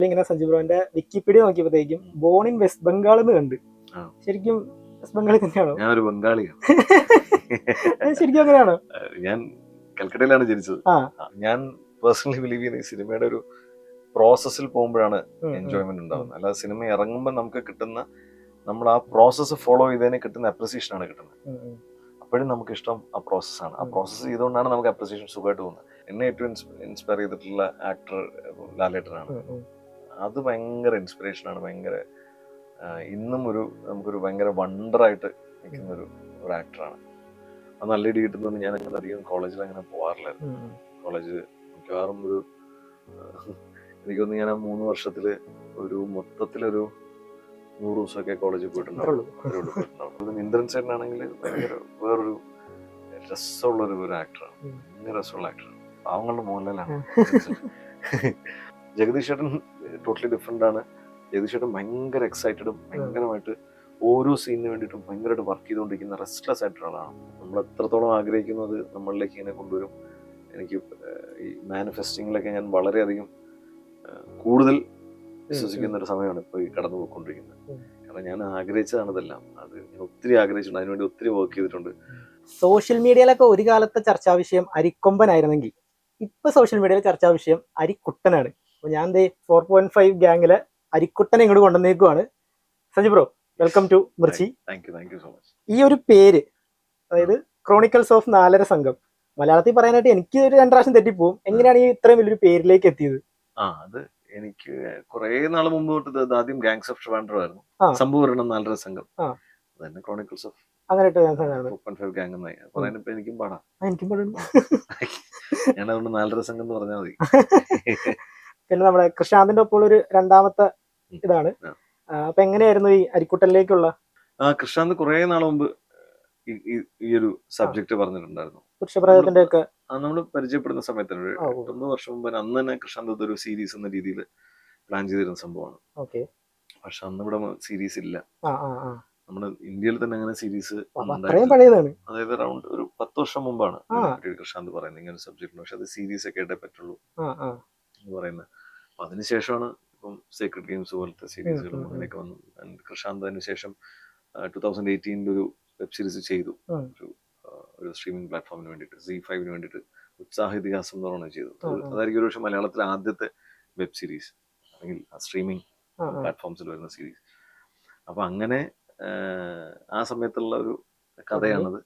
ഇങ്ങനെ സഞ്ജു ബ്രോന്റെ വിക്കിപീഡിയ നോക്കിയപ്പോഴത്തേക്കും ബോൺ ഇൻ വെസ്റ്റ് ബംഗാൾ എന്ന് കണ്ട്. ശരിക്കും വെസ്റ്റ് ബംഗാളിൽ തന്നെയാണോ? ഞാനൊരു ബംഗാളിയാണ്. ശരിക്കും അങ്ങനെയാണോ? ഞാൻ കൽക്കട്ടയിലാണ് ജനിച്ചത്. ഞാൻ പേഴ്സണലി ബിലീവ് ചെയ്യുന്ന ഈ സിനിമയുടെ ഒരു പ്രോസസ്സിൽ പോകുമ്പോഴാണ് എൻജോയ്മെന്റ് ഉണ്ടാവുന്നത്. അല്ലാതെ സിനിമ ഇറങ്ങുമ്പോൾ നമുക്ക് കിട്ടുന്ന, നമ്മൾ ആ പ്രോസസ്സ് ഫോളോ ചെയ്തതിന് കിട്ടുന്ന അപ്രിസിയേഷൻ ആണ് കിട്ടുന്നത്. അപ്പോഴും നമുക്ക് ഇഷ്ടം ആ പ്രോസസ്സാണ്. ആ പ്രോസസ്സ് ചെയ്തുകൊണ്ടാണ് നമുക്ക് അപ്രിസിയേഷൻ സുഖമായിട്ട് തോന്നുന്നത്. എന്നെ ഏറ്റവും ഇൻസ്പയർ ചെയ്തിട്ടുള്ള ആക്ടർ ലാലേട്ടനാണ്. അത് ഭയങ്കര ഇൻസ്പിറേഷനാണ്. ഭയങ്കര ഇന്നും നമുക്കൊരു ഭയങ്കര വണ്ടറായിട്ട് നിൽക്കുന്ന ഒരു ആക്ടറാണ്. അത് നല്ല ഇടി കിട്ടുന്നതുകൊണ്ട് ഞാൻ അങ്ങനെ അധികം കോളേജിൽ അങ്ങനെ പോകാറില്ലായിരുന്നു. കോളേജ് മിക്കവാറും എനിക്കൊന്ന് ഞാൻ ആ 3 വർഷത്തില് മൊത്തത്തിലൊരു 100 ദിവസമൊക്കെ കോളേജിൽ പോയിട്ടുണ്ടാവും. ഇന്ദ്രൻ ചേട്ടനാണെങ്കിൽ ഭയങ്കര വേറൊരു രസമുള്ളൊരു ആക്ടറാണ്. ഭയങ്കര രസമുള്ള ആക്ടറാണ്. പാവങ്ങളുടെ മോഹൻലാലാണ്. ജഗദീഷ് ചേട്ടൻ ടോട്ടലി ഡിഫറെന്റ് ആണ്. ജഗദീഷ് ചേട്ടൻ ഭയങ്കര എക്സൈറ്റഡും ഭയങ്കരമായിട്ട് ഓരോ സീനിന് വേണ്ടിയിട്ടും ഭയങ്കരമായിട്ട് വർക്ക് ചെയ്തുകൊണ്ടിരിക്കുന്ന റെസ്റ്റ്ലെസ് ആയിട്ടൊരാളാണ്. നമ്മൾ എത്രത്തോളം ആഗ്രഹിക്കുന്നത് നമ്മളിലേക്ക് ഇങ്ങനെ കൊണ്ടുവരും. എനിക്ക് ഈ മാനിഫെസ്റ്റിങ്ങിലൊക്കെ ഞാൻ വളരെയധികം കൂടുതൽ വിശ്വസിക്കുന്ന ഒരു സമയമാണ് ഇപ്പോൾ ഈ കടന്നു പോയിക്കൊണ്ടിരിക്കുന്നത്. കാരണം ഞാൻ ആഗ്രഹിച്ചതാണ് ഇതെല്ലാം. അത് ഞാൻ ഒത്തിരി ആഗ്രഹിച്ചിട്ടുണ്ട്. അതിനുവേണ്ടി ഒത്തിരി വർക്ക് ചെയ്തിട്ടുണ്ട്. സോഷ്യൽ മീഡിയയിലൊക്കെ ഒരു കാലത്തെ ചർച്ചാ വിഷയം അരിക്കൊമ്പനായിരുന്നെങ്കിൽ ഇപ്പൊ സോഷ്യൽ മീഡിയയിലെ ചർച്ചാ വിഷയം അരിക്കുട്ടനാണ്. അപ്പൊ ഞാൻ 4.5 ഗ്യാങ്ങിലെ അരിക്കുട്ടനെ ഇങ്ങോട്ട് കൊണ്ടുവന്നേക്കുവാണ്. Sanju bro, welcome to Mirchi. Thank you so much. ഈ ഒരു പേര്, അതായത് ക്രോണിക്കൽസ് ഓഫ് 4.5 സംഘം, മലയാളത്തിൽ പറയാനായിട്ട് എനിക്ക് ഒരു 2 പ്രാവശ്യം തെറ്റിപ്പോവും. എങ്ങനെയാണ് ഈ ഇത്രയും വലിയൊരു പേരിലേക്ക് എത്തിയത്? അത് എനിക്ക് കുറെ നാൾ മുമ്പ് തൊട്ട് ആദ്യം ഗാങ്സ് ഓഫ് ട്രിവാൻഡ്രം ആയിരുന്നു. സംഭവം 4.5 സംഘം. അതന്നെ ക്രോണിക്കൽസ് ഓഫ് അങ്ങനെ 4.5 ഗ്യാങ് എന്നായി. പറയാനിപ്പോ എനിക്കും പാടാം. ഞാൻ അതുകൊണ്ട് 4.5 സംഘം എന്ന് പറഞ്ഞാൽ മതി. പിന്നെ നമ്മുടെ കൃഷാന്തിന്റെ ഒപ്പം ഒരു രണ്ടാമത്തെ ഇതാണ്. അപ്പൊ എങ്ങനെയായിരുന്നു ഈ അരിക്കുട്ടനിലേക്കുള്ള? കൃഷാന്ത് കുറെ നാൾ മുമ്പ് ഈ ഒരു സബ്ജക്ട് പറഞ്ഞിട്ടുണ്ടായിരുന്നു. പുരുഷപ്രയോഗത്തിന്റെ ഒക്കെ നമ്മൾ പരിചയപ്പെടുന്ന സമയത്ത് 9 വർഷം മുമ്പ് അന്ന് തന്നെ കൃഷാന്ത് ഒരു സീരീസ് എന്ന രീതിയിൽ പ്ലാൻ ചെയ്തിരുന്ന സംഭവമാണ്. പക്ഷെ അന്ന് ഇവിടെ സീരീസ് ഇല്ല. നമ്മുടെ ഇന്ത്യയിൽ തന്നെ അങ്ങനെ സീരീസ് അതായത് അറൗണ്ട് ഒരു 10 വർഷം മുമ്പാണ് കൃഷാന്ത് പറയുന്നത് ഇങ്ങനെ സബ്ജക്ട്. പക്ഷെ അത് സീരീസ് ഒക്കെ ആയിട്ടേ പറ്റുള്ളൂ എന്ന് പറയുന്നത്. അപ്പൊ അതിനുശേഷമാണ് ഇപ്പം സീക്രട്ട് ഗെയിംസ് പോലത്തെ സീരീസുകളും അങ്ങനെയൊക്കെ വന്നു. കൃഷാന്ത് അതിനുശേഷം 2018 ഒരു വെബ് സീരീസ് ചെയ്തു. ഒരു സ്ട്രീമിംഗ് പ്ലാറ്റ്ഫോമിന് വേണ്ടിയിട്ട്, Z5 വേണ്ടിയിട്ട് ഉത്സാഹ ഇതിഹാസം എന്ന് പറഞ്ഞാൽ ചെയ്തു. അതായിരിക്കും ഒരു പക്ഷേ മലയാളത്തിലെ ആദ്യത്തെ വെബ് സീരീസ് അല്ലെങ്കിൽ സ്ട്രീമിംഗ് പ്ലാറ്റ്ഫോംസിൽ വരുന്ന സീരീസ്. അപ്പൊ അങ്ങനെ ആ സമയത്തുള്ള ഒരു കഥയാണത്.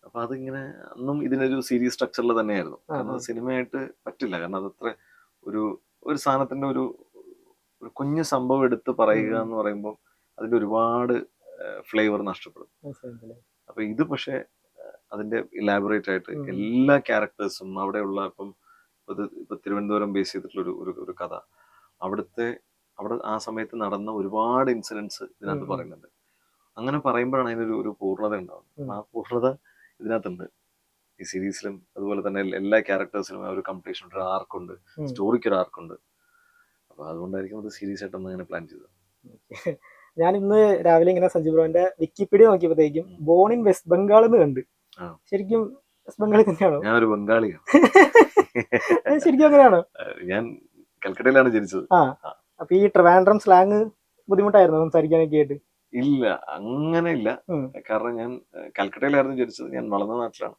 അപ്പൊ അതിങ്ങനെ അന്നും ഇതിനൊരു സീരീസ് സ്ട്രക്ചറിൽ തന്നെയായിരുന്നു. കാരണം അത് സിനിമയായിട്ട് പറ്റില്ല. കാരണം അതത്ര ഒരു സാധനത്തിന്റെ ഒരു കുഞ്ഞു സംഭവം എടുത്ത് പറയുക എന്ന് പറയുമ്പോൾ അതിന്റെ ഒരുപാട് ഫ്ലേവർ നഷ്ടപ്പെടും. അപ്പൊ ഇത് പക്ഷെ അതിന്റെ ഇലാബറേറ്റ് ആയിട്ട് എല്ലാ ക്യാരക്ടേഴ്സും അവിടെയുള്ള ഇപ്പൊ തിരുവനന്തപുരം ബേസ് ചെയ്തിട്ടുള്ള ഒരു കഥ, അവിടെ ആ സമയത്ത് നടന്ന ഒരുപാട് ഇൻസിഡൻസ് ഇതിനകത്ത് പറയുന്നുണ്ട്. അങ്ങനെ പറയുമ്പോഴാണ് അതിനൊരു പൂർണ്ണത ഉണ്ടാവുന്നത്. ആ പൂർണ്ണത ഇതിനകത്തുണ്ട് ഈ സീരീസിലും. അതുപോലെ തന്നെ എല്ലാ ക്യാരക്ടേഴ്സിനും ഒരു കംപ്ലീഷൻ ഉണ്ട്, ഒരു ആർക്കുണ്ട്, സ്റ്റോറിക്ക് ഒരു ആർക്കുണ്ട്. അപ്പൊ അതുകൊണ്ടായിരിക്കും അത് സീരീസ് ആയിട്ടൊന്നും അങ്ങനെ പ്ലാൻ ചെയ്തത്. ഞാൻ ഇന്ന് രാവിലെ ഇങ്ങനെ സഞ്ജു ബ്രോന്റെ വിക്കിപീഡിയ നോക്കിയപ്പോഴത്തേക്കും ബോൺ ഇൻ വെസ്റ്റ് ബംഗാൾ എന്ന് കണ്ട്. ശരിക്കും വെസ്റ്റ് ബംഗാളിൽ തന്നെയാണോ? ഞാനൊരു ബംഗാളിയാണ്. ശരിക്കും അങ്ങനെയാണോ? ഞാൻ കൽക്കട്ടയിലാണ് ജനിച്ചത്. അപ്പൊ ഈ ട്രിവാൻഡ്രം സ്ലാങ് ബുദ്ധിമുട്ടായിരുന്നു സംസാരിക്കാനൊക്കെ ആയിട്ട്? ഇല്ല, അങ്ങനെ ഇല്ല. കാരണം ഞാൻ കൽക്കട്ടയിലായിരുന്നു ജനിച്ചത്. ഞാൻ വളർന്ന നാട്ടിലാണ്.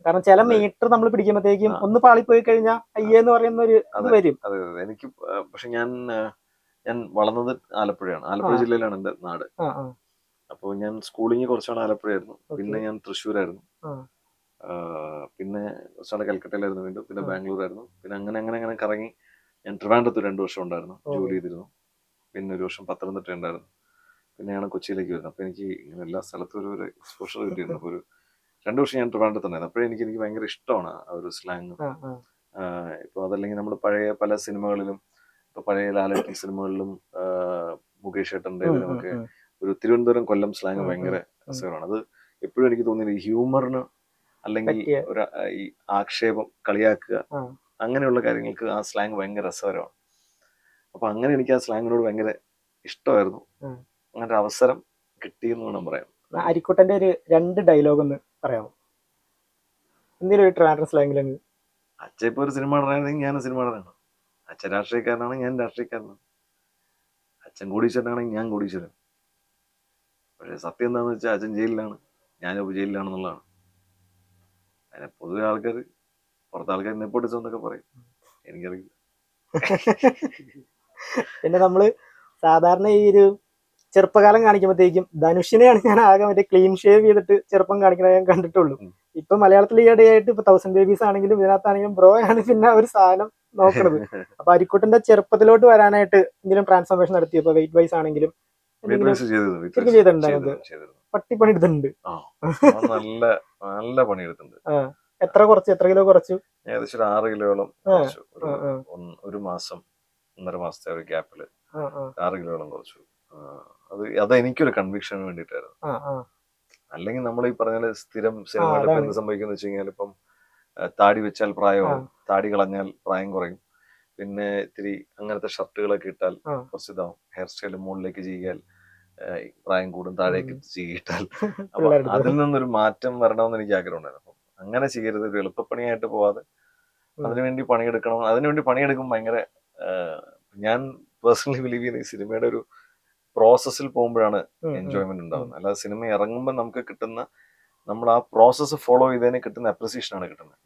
കാരണം ചില മീറ്റർ നമ്മൾ പിടിക്കുമ്പോഴത്തേക്കും ഒന്ന് പാളിപ്പോയി കഴിഞ്ഞാൽ അയ്യെന്ന് പറയുന്ന ഒരു ഇത് വരും. അതെ, എനിക്ക് പക്ഷെ ഞാൻ വളർന്നത് ആലപ്പുഴയാണ്. ആലപ്പുഴ ജില്ലയിലാണ് എന്റെ നാട്. അപ്പോൾ ഞാൻ സ്കൂളിങ് കുറച്ചാണ് ആലപ്പുഴയായിരുന്നു. പിന്നെ ഞാൻ തൃശ്ശൂരായിരുന്നു. പിന്നെ കുറച്ചാണ് കൽക്കട്ടയിലായിരുന്നു. വീണ്ടും പിന്നെ ബാംഗ്ലൂരായിരുന്നു. പിന്നെ അങ്ങനെ കറങ്ങി ഞാൻ ട്രിവാൻഡ്രത്ത് 2 വർഷം ഉണ്ടായിരുന്നു, ജോലി ചെയ്തിരുന്നു. പിന്നെ 1 വർഷം പത്തനംതിട്ട ഉണ്ടായിരുന്നു. പിന്നെയാണ് കൊച്ചിയിലേക്ക് വരുന്നത്. അപ്പൊ എനിക്ക് ഇങ്ങനെ എല്ലാ സ്ഥലത്തും ഒരു എക്സ്പോഷർ കിട്ടിയിരുന്നു. അപ്പൊ ഒരു 2 വർഷം ഞാൻ ട്രിവാൻഡ്രത്ത് ഉണ്ടായിരുന്നു. അപ്പോഴേ എനിക്ക് ഭയങ്കര ഇഷ്ടമാണ് ആ ഒരു സ്ലാങ്. ഇപ്പൊ അതല്ലെങ്കിൽ നമ്മൾ പഴയ പല സിനിമകളിലും, ഇപ്പൊ പഴയ ലാലേട്ടൻ സിനിമകളിലും മുകേഷ് ഏട്ടന്റെ ഇതിനുമൊക്കെ ഒരു തിരുവനന്തപുരം കൊല്ലം സ്ലാങ് ഭയങ്കര രസകരമാണ്. അത് എപ്പോഴും എനിക്ക് തോന്നിയത് ഈ ഹ്യൂമറിന് അല്ലെങ്കിൽ ഈ ആക്ഷേപം, കളിയാക്കുക, അങ്ങനെയുള്ള കാര്യങ്ങൾക്ക് ആ സ്ലാങ് ഭയങ്കര രസകരമാണ്. അപ്പൊ അങ്ങനെ എനിക്ക് ആ സ്ലാങ്ങിനോട് ഭയങ്കര ഇഷ്ടമായിരുന്നു. അങ്ങനെ അവസരം കിട്ടിയെന്ന് വേണം പറയാം. അരിക്കുട്ടന്റെ ഒരു 2 ഡയലോഗ് ഒന്ന് പറയാമോ? എന്തെങ്കിലും ഒരു ട്രാൻസ്ലേഷൻ സ്ലാങ്ങിൽ? അച്ഛ ഇപ്പൊ ഒരു സിനിമ നടനായിരുന്നെങ്കിൽ ഞാൻ സിനിമ നടനാണ്. അച്ഛൻ രാഷ്ട്രീയക്കാരനാണ്, ഞാൻ രാഷ്ട്രീയക്കാരനാണ്. അച്ഛൻ കോടീശ്വരനാണെങ്കിൽ ഞാൻ കോടീശ്വരൻ. പക്ഷെ സത്യം എന്താണെന്ന് വെച്ചാൽ അച്ഛൻ ജയിലിലാണ്, ഞാനിപ്പോൾ ജയിലിലാണെന്നുള്ളതാണ്. അതിനെ പൊതുവെ ആൾക്കാർ, പുറത്തെ ആൾക്കാർ നെപ്പോട്ടിസം എന്നൊക്കെ പറയും, എനിക്കറിയില്ല. പിന്നെ നമ്മള് സാധാരണ ഈ ഒരു ചെറുപ്പകാലം കാണിക്കുമ്പോഴത്തേക്കും ധനുഷിനെയാണ് ഞാൻ ആകെ മറ്റേ ക്ലീൻ ഷേവ് ചെയ്തിട്ട് ചെറുപ്പം കാണിക്കുന്നത് ഞാൻ കണ്ടിട്ടുള്ളൂ. ഇപ്പൊ മലയാളത്തിൽ ഈയിടെയായിട്ട് ഇപ്പൊ 1000 ബേബീസ് ആണെങ്കിലും ഇതിനകത്താണെങ്കിലും ബ്രോ ആണ് പിന്നെ ഒരു സാധനം നോക്കണത്. അപ്പൊ അരിക്കുട്ടന്റെ ചെറുപ്പത്തിലോട്ട് വരാനായിട്ട് എന്തെങ്കിലും ട്രാൻസ്ഫോർമേഷൻ നടത്തിയോ? ഇപ്പൊ വെയിറ്റ് വൈസ് ആണെങ്കിലും ശരിക്കും ചെയ്തിട്ടുണ്ടായിരുന്നു. പട്ടിപ്പണി എടുത്തിട്ടുണ്ട്. നല്ല നല്ല പണിയെടുത്തിട്ടുണ്ട്. എത്ര കിലോ കുറച്ചു? ഏകദേശം ഒരു 6 കിലോയോളം. ഒരു മാസം 1.5 മാസത്തെ ഒരു ഗ്യാപ്പില് 6 കിലോയോളം കുറച്ചു. അത് എനിക്കൊരു കൺവിക്ഷന് വേണ്ടിയിട്ടായിരുന്നു. അല്ലെങ്കിൽ നമ്മൾ ഈ പറഞ്ഞ സ്ഥിരം സിനിമയിൽ എന്ത് സംഭവിക്കുന്ന വെച്ച് കഴിഞ്ഞാൽ, ഇപ്പം താടി വെച്ചാൽ പ്രായമാവും, താടി കളഞ്ഞാൽ പ്രായം കുറയും, പിന്നെ ഇത്തിരി അങ്ങനത്തെ ഷർട്ടുകളൊക്കെ ഇട്ടാൽ കുറച്ച് ഇതാവും, ഹെയർ സ്റ്റൈൽ മുകളിലേക്ക് ചെയ്യാൽ പ്രായം കൂടും, താഴേക്ക് ചെയ്യിട്ടാൽ. അപ്പൊ അതിൽ നിന്നൊരു മാറ്റം വരണമെന്ന് എനിക്ക് ആഗ്രഹം ഉണ്ടായിരുന്നു. അപ്പം അങ്ങനെ ചെയ്യരുത്, ഒരു എളുപ്പപ്പണിയായിട്ട് പോവാതെ അതിനുവേണ്ടി പണിയെടുക്കണം. അതിനുവേണ്ടി പണിയെടുക്കും ഭയങ്കര, ഞാൻ പേഴ്സണലി ബിലീവ് ചെയ്യുന്ന ഈ സിനിമയുടെ ഒരു പ്രോസസ്സിൽ പോകുമ്പോഴാണ് എൻജോയ്മെന്റ് ഉണ്ടാവുന്നത്. അല്ലാതെ സിനിമ ഇറങ്ങുമ്പോൾ നമുക്ക് കിട്ടുന്ന, നമ്മൾ ആ പ്രോസസ്സ് ഫോളോ ചെയ്തതിന് കിട്ടുന്ന അപ്രിസിയേഷൻ ആണ് കിട്ടുന്നത്.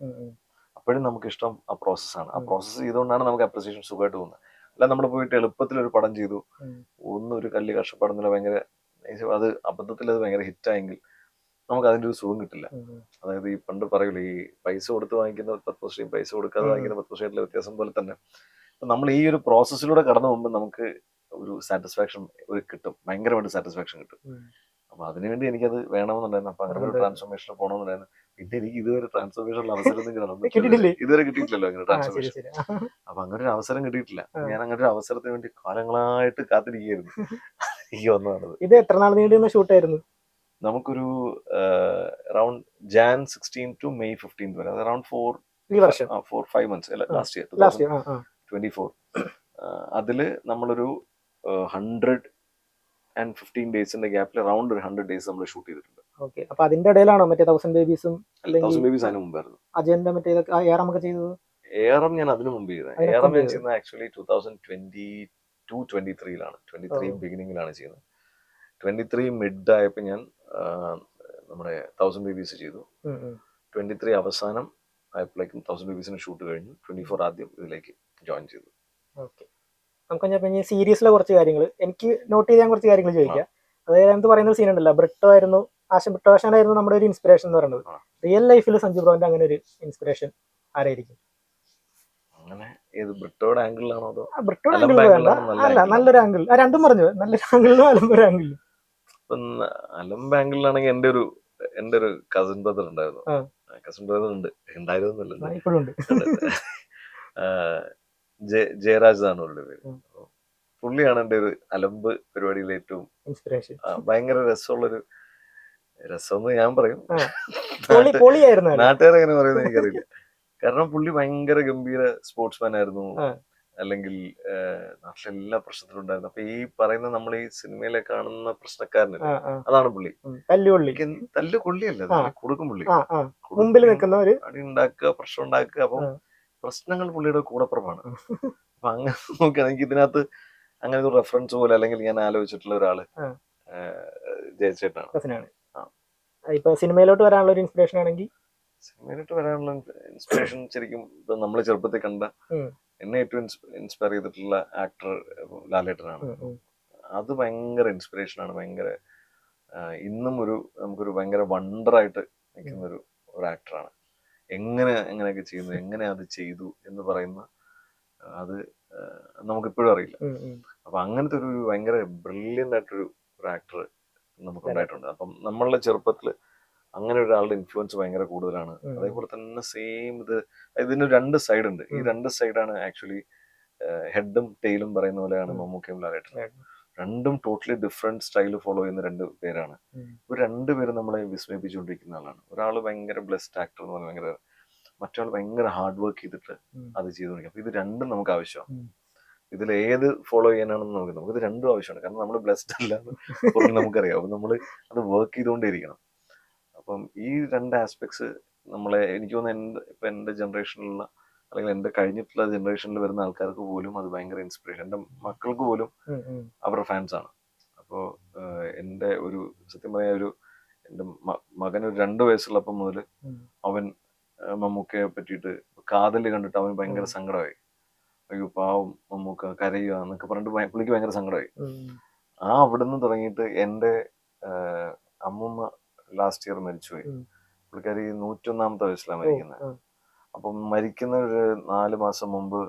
അപ്പോഴും നമുക്ക് ഇഷ്ടം ആ പ്രോസസ്സാണ്. ആ പ്രോസസ്സ് ചെയ്തുകൊണ്ടാണ് നമുക്ക് അപ്രിസിയേഷൻ സുഖമായിട്ട് തോന്നുന്നത്. അല്ല നമ്മൾ പോയിട്ട് എളുപ്പത്തിൽ ഒരു പടം ചെയ്തു, ഒരു കല്ല് കഷ്ടപ്പെടുന്നില്ല, ഭയങ്കര അത് അബദ്ധത്തിൽ അത് ഭയങ്കര ഹിറ്റായെങ്കിൽ നമുക്ക് അതിൻ്റെ ഒരു സുഖം കിട്ടില്ല. അതായത് ഈ പണ്ട് പറയൂലേ, ഈ പൈസ കൊടുത്ത് വാങ്ങിക്കുന്ന പത്മശ്രീയും പൈസ കൊടുക്കാതെ വാങ്ങിക്കുന്ന പത്മശ്രീയുടെ വ്യത്യാസം പോലെ തന്നെ നമ്മൾ ഈ ഒരു പ്രോസസ്സിലൂടെ കടന്നു പോകുമ്പോൾ നമുക്ക് ഒരു സാറ്റിസ്ഫാക്ഷൻ കിട്ടും, ഭയങ്കരമായിട്ട് സാറ്റിസ്ഫാക്ഷൻ കിട്ടും. അപ്പൊ അതിനുവേണ്ടി എനിക്കത് വേണമെന്നുണ്ടായിരുന്നു. അപ്പൊ അങ്ങനെ ഒരു ട്രാൻസ്ഫോർമേഷന് പോകണമെന്നുണ്ടായിരുന്നു. പിന്നെ എനിക്ക് ഇതുവരെ ട്രാൻസ്ഫോർമേഷനുള്ള അവസരം ഇതുവരെ കിട്ടിയിട്ടില്ലല്ലോ അങ്ങനെ ട്രാൻസ്ഫോർമേഷൻ. അപ്പൊ അങ്ങനെ ഒരു അവസരം കിട്ടിയിട്ടില്ല. ഞാൻ അങ്ങനെ ഒരു അവസരത്തിന് വേണ്ടി കാലങ്ങളായിട്ട് കാത്തിരിക്കുകയായിരുന്നു. എനിക്ക് വന്നതാണത്. ഇത് എത്ര നാൾ നീണ്ടുന്ന ഷൂട്ടായിരുന്നു? നമുക്കൊരു അറൌണ്ട് Jan 16 to May 15 വരെ, അറൌണ്ട് 4-5 months. Last year 2024. അതില് നമ്മളൊരു 115 ഡേയ്സിന്റെ ഗ്യാപ്പിൽ അറൌണ്ട് ഒരു 100 ഡേയ്സ് നമ്മൾ ഷൂട്ട് ചെയ്തിട്ടുണ്ട്. ഓക്കെ. അപ്പൊ അതിന്റെ ഇടയിലാണോ മറ്റേ 1000 ബേബീസും? 1000 ബേബീസ് അതിന് മുമ്പായിരുന്നു. അജയന്റെ മറ്റേ ഏറം ഒക്കെ ചെയ്തത്? ഏറം ഞാൻ അതിനു മുമ്പ് ചെയ്തത്. ഏറം ഞാൻ ചെയ്യുന്നത് ആക്ച്വലി 2022-23 23 ബിഗിനിങ്ങിലാണ് ചെയ്യുന്നത്. 23 മിഡ് ആയപ്പോ ഞാൻ നമ്മുടെ 1000 ബേബീസ് ചെയ്തു. 23 അവസാനം ആയപ്പോഴേക്കും 1000 ബേബീസിന് ഷൂട്ട് കഴിഞ്ഞു. 24 ആദ്യം ഇതിലേക്ക് ജോയിൻ ചെയ്തു. ഓക്കെ. നമുക്ക് സീരീസിലെ കുറച്ച് കാര്യങ്ങൾ എനിക്ക് നോട്ട് ചെയ്യാൻ കുറച്ച് കാര്യങ്ങൾ ചോദിക്കാം. അതായത് എന്ത് പറയുന്ന സീൻ ഉണ്ടല്ലോ, ബ്രിട്ടോ ആയിരുന്നു, ബ്രിട്ടോ ആശാനായിരുന്നു നമ്മുടെ ഒരു ഇൻസ്പിറേഷൻ എന്ന് പറയുന്നത്. റിയൽ ലൈഫിൽ സഞ്ജു ബ്രോന്റെ അങ്ങനെ ഒരു ഇൻസ്പിറേഷൻ ആരായിരിക്കും? അങ്ങനെ ഏത് ബ്രിട്ടോയുടെ ആംഗിളിലാണോ അതോ? ബ്രിട്ടോയുടെ ആംഗിൾ വേണ്ട, അല്ല നല്ലൊരു ആംഗിൾ. രണ്ടും പറഞ്ഞു, നല്ലൊരു ആംഗിളിലും അലമ്പൊരു ആംഗിളിലും. അലമ്പ് ആംഗിളിലാണെങ്കിൽ എന്റെ ഒരു കസിൻ ബ്രദർ ഉണ്ടായിരുന്നു. കസിൻ ബ്രദർ ഉണ്ടായിരുന്നല്ലോ, ഇപ്പോഴുണ്ട്. ജയരാജ് എന്നാണ് അവരുടെ പേര്. പുള്ളിയാണ് എന്റെ ഒരു അലമ്പ് പരിപാടിയിൽ ഏറ്റവും ഇൻസ്പിറേഷൻ. ഭയങ്കര രസമുള്ളൊരു, രസമെന്ന് ഞാൻ പറയും, നാട്ടുകാരെങ്ങനെ പറയുന്നത് എനിക്കറിയില്ല. കാരണം പുള്ളി ഭയങ്കര ഗംഭീര സ്പോർട്സ്മാൻ ആയിരുന്നു, അല്ലെങ്കിൽ നാട്ടിലെല്ലാ പ്രശ്നത്തിലും ഉണ്ടായിരുന്നു. അപ്പൊ ഈ പറയുന്ന നമ്മൾ ഈ സിനിമയിലെ കാണുന്ന പ്രശ്നക്കാരനല്ലേ, അതാണ് പുള്ളി. തല്ല് കൊള്ളിയല്ല, കൊടുക്കും പുള്ളി, അടി ഉണ്ടാക്കുക, പ്രശ്നം ഉണ്ടാക്കുക. അപ്പം പ്രശ്നങ്ങൾ പുള്ളിയുടെ കൂടപ്പുറമാണ്. അപ്പൊ അങ്ങനെ നോക്കിയാൽ എനിക്ക് ഇതിനകത്ത് അങ്ങനെ ഒരു റെഫറൻസ് പോലെ, അല്ലെങ്കിൽ ഞാൻ ആലോചിച്ചിട്ടുള്ള ഒരാള് ജയചേട്ടനാണ്. ഇപ്പൊ സിനിമയിലോട്ട് വരാനുള്ള ഒരു ഇൻസ്പിറേഷൻ ആണെങ്കിൽ, സിനിമയിലോട്ട് വരാനുള്ള ഇൻസ്പിറേഷൻ ശരിക്കും ഇപ്പൊ നമ്മള് ചെറുപ്പത്തിൽ കണ്ട, എന്നെ ഏറ്റവും ഇൻസ്പയർ ചെയ്തിട്ടുള്ള ആക്ടർ ലാലേട്ടനാണ്. അത് ഭയങ്കര ഇൻസ്പിറേഷൻ ആണ്. ഭയങ്കര ഇന്നും നമുക്കൊരു ഭയങ്കര വണ്ടറായിട്ട് നിൽക്കുന്ന ഒരു ആക്ടറാണ്. എങ്ങനെയൊക്കെ ചെയ്യുന്നു, എങ്ങനെ അത് ചെയ്തു എന്ന് പറയുന്ന, അത് നമുക്കിപ്പോഴും അറിയില്ല. അപ്പൊ അങ്ങനത്തെ ഒരു ഭയങ്കര ബ്രില്യൻ്റ് ആയിട്ടൊരു ആക്ടർ നമുക്കുണ്ടായിട്ടുണ്ട്. അപ്പം നമ്മളുടെ ചെറുപ്പത്തില് അങ്ങനെ ഒരാളുടെ ഇൻഫ്ലുവൻസ് ഭയങ്കര കൂടുതലാണ്. അതേപോലെ തന്നെ സെയിം ഇതിന് 2 സൈഡ് ഉണ്ട്. ഈ 2 സൈഡാണ് ആക്ച്വലി ഹെഡും ടെയിലും പറയുന്ന പോലെയാണ് മമ്മൂക്കയും ലാലേട്ടനും. രണ്ടും ടോട്ടലി ഡിഫറെന്റ് സ്റ്റൈൽ ഫോളോ ചെയ്യുന്ന 2 പേരാണ്. ഇവർ 2 പേരും നമ്മളെ വിസ്മയിപ്പിച്ചുകൊണ്ടിരിക്കുന്ന ആളാണ്. ഒരാൾ ഭയങ്കര ബ്ലെസ്ഡ് ആക്ടർ എന്ന് പറഞ്ഞാൽ ഭയങ്കര, മറ്റൊരാൾ ഭയങ്കര ഹാർഡ് വർക്ക് ചെയ്തിട്ട് അത് ചെയ്തുകൊണ്ടിരിക്കും. അപ്പൊ ഇത് രണ്ടും നമുക്ക് ആവശ്യമാണ്. ഇതിൽ ഏത് ഫോളോ ചെയ്യാനാണെന്ന് നമുക്കിത് രണ്ടും ആവശ്യമാണ്. കാരണം നമ്മൾ ബ്ലെസ്ഡ് അല്ല എന്ന് നമുക്കറിയാം. അപ്പൊ നമ്മൾ അത് വർക്ക് ചെയ്തുകൊണ്ടേയിരിക്കണം. അപ്പം ഈ 2 ആസ്പെക്ട്സ് നമ്മളെ, എനിക്ക് തോന്നുന്നു എന്റെ ജനറേഷനിലുള്ള അല്ലെങ്കിൽ എന്റെ കഴിഞ്ഞിട്ടുള്ള ജനറേഷനിൽ വരുന്ന ആൾക്കാർക്ക് പോലും അത് ഭയങ്കര ഇൻസ്പിറേഷൻ. എന്റെ മക്കൾക്ക് പോലും അവരുടെ ഫാൻസ് ആണ്. അപ്പോൾ എന്റെ ഒരു സത്യം പറയാ ഒരു എന്റെ മകൻ ഒരു 2 വയസ്സുള്ളപ്പം മുതൽ അവൻ മമ്മൂക്കയെ പറ്റിയിട്ട് കാതല് കണ്ടിട്ട് അവന് ഭയങ്കര സങ്കടമായി. അയ്യോ പാവം മമ്മൂക്ക കരയുക എന്നൊക്കെ പറഞ്ഞിട്ട് പുള്ളിക്ക് ഭയങ്കര സങ്കടമായി. അവിടുന്ന് തുടങ്ങിയിട്ട് എന്റെ അമ്മൂമ്മ ലാസ്റ്റ് ഇയർ മരിച്ചുപോയി. പുള്ളിക്കാരി 101ാമത്തെ വയസ്സിലാണ് മരിക്കുന്നത്. അപ്പം മരിക്കുന്ന ഒരു 4 മാസം മുമ്പ്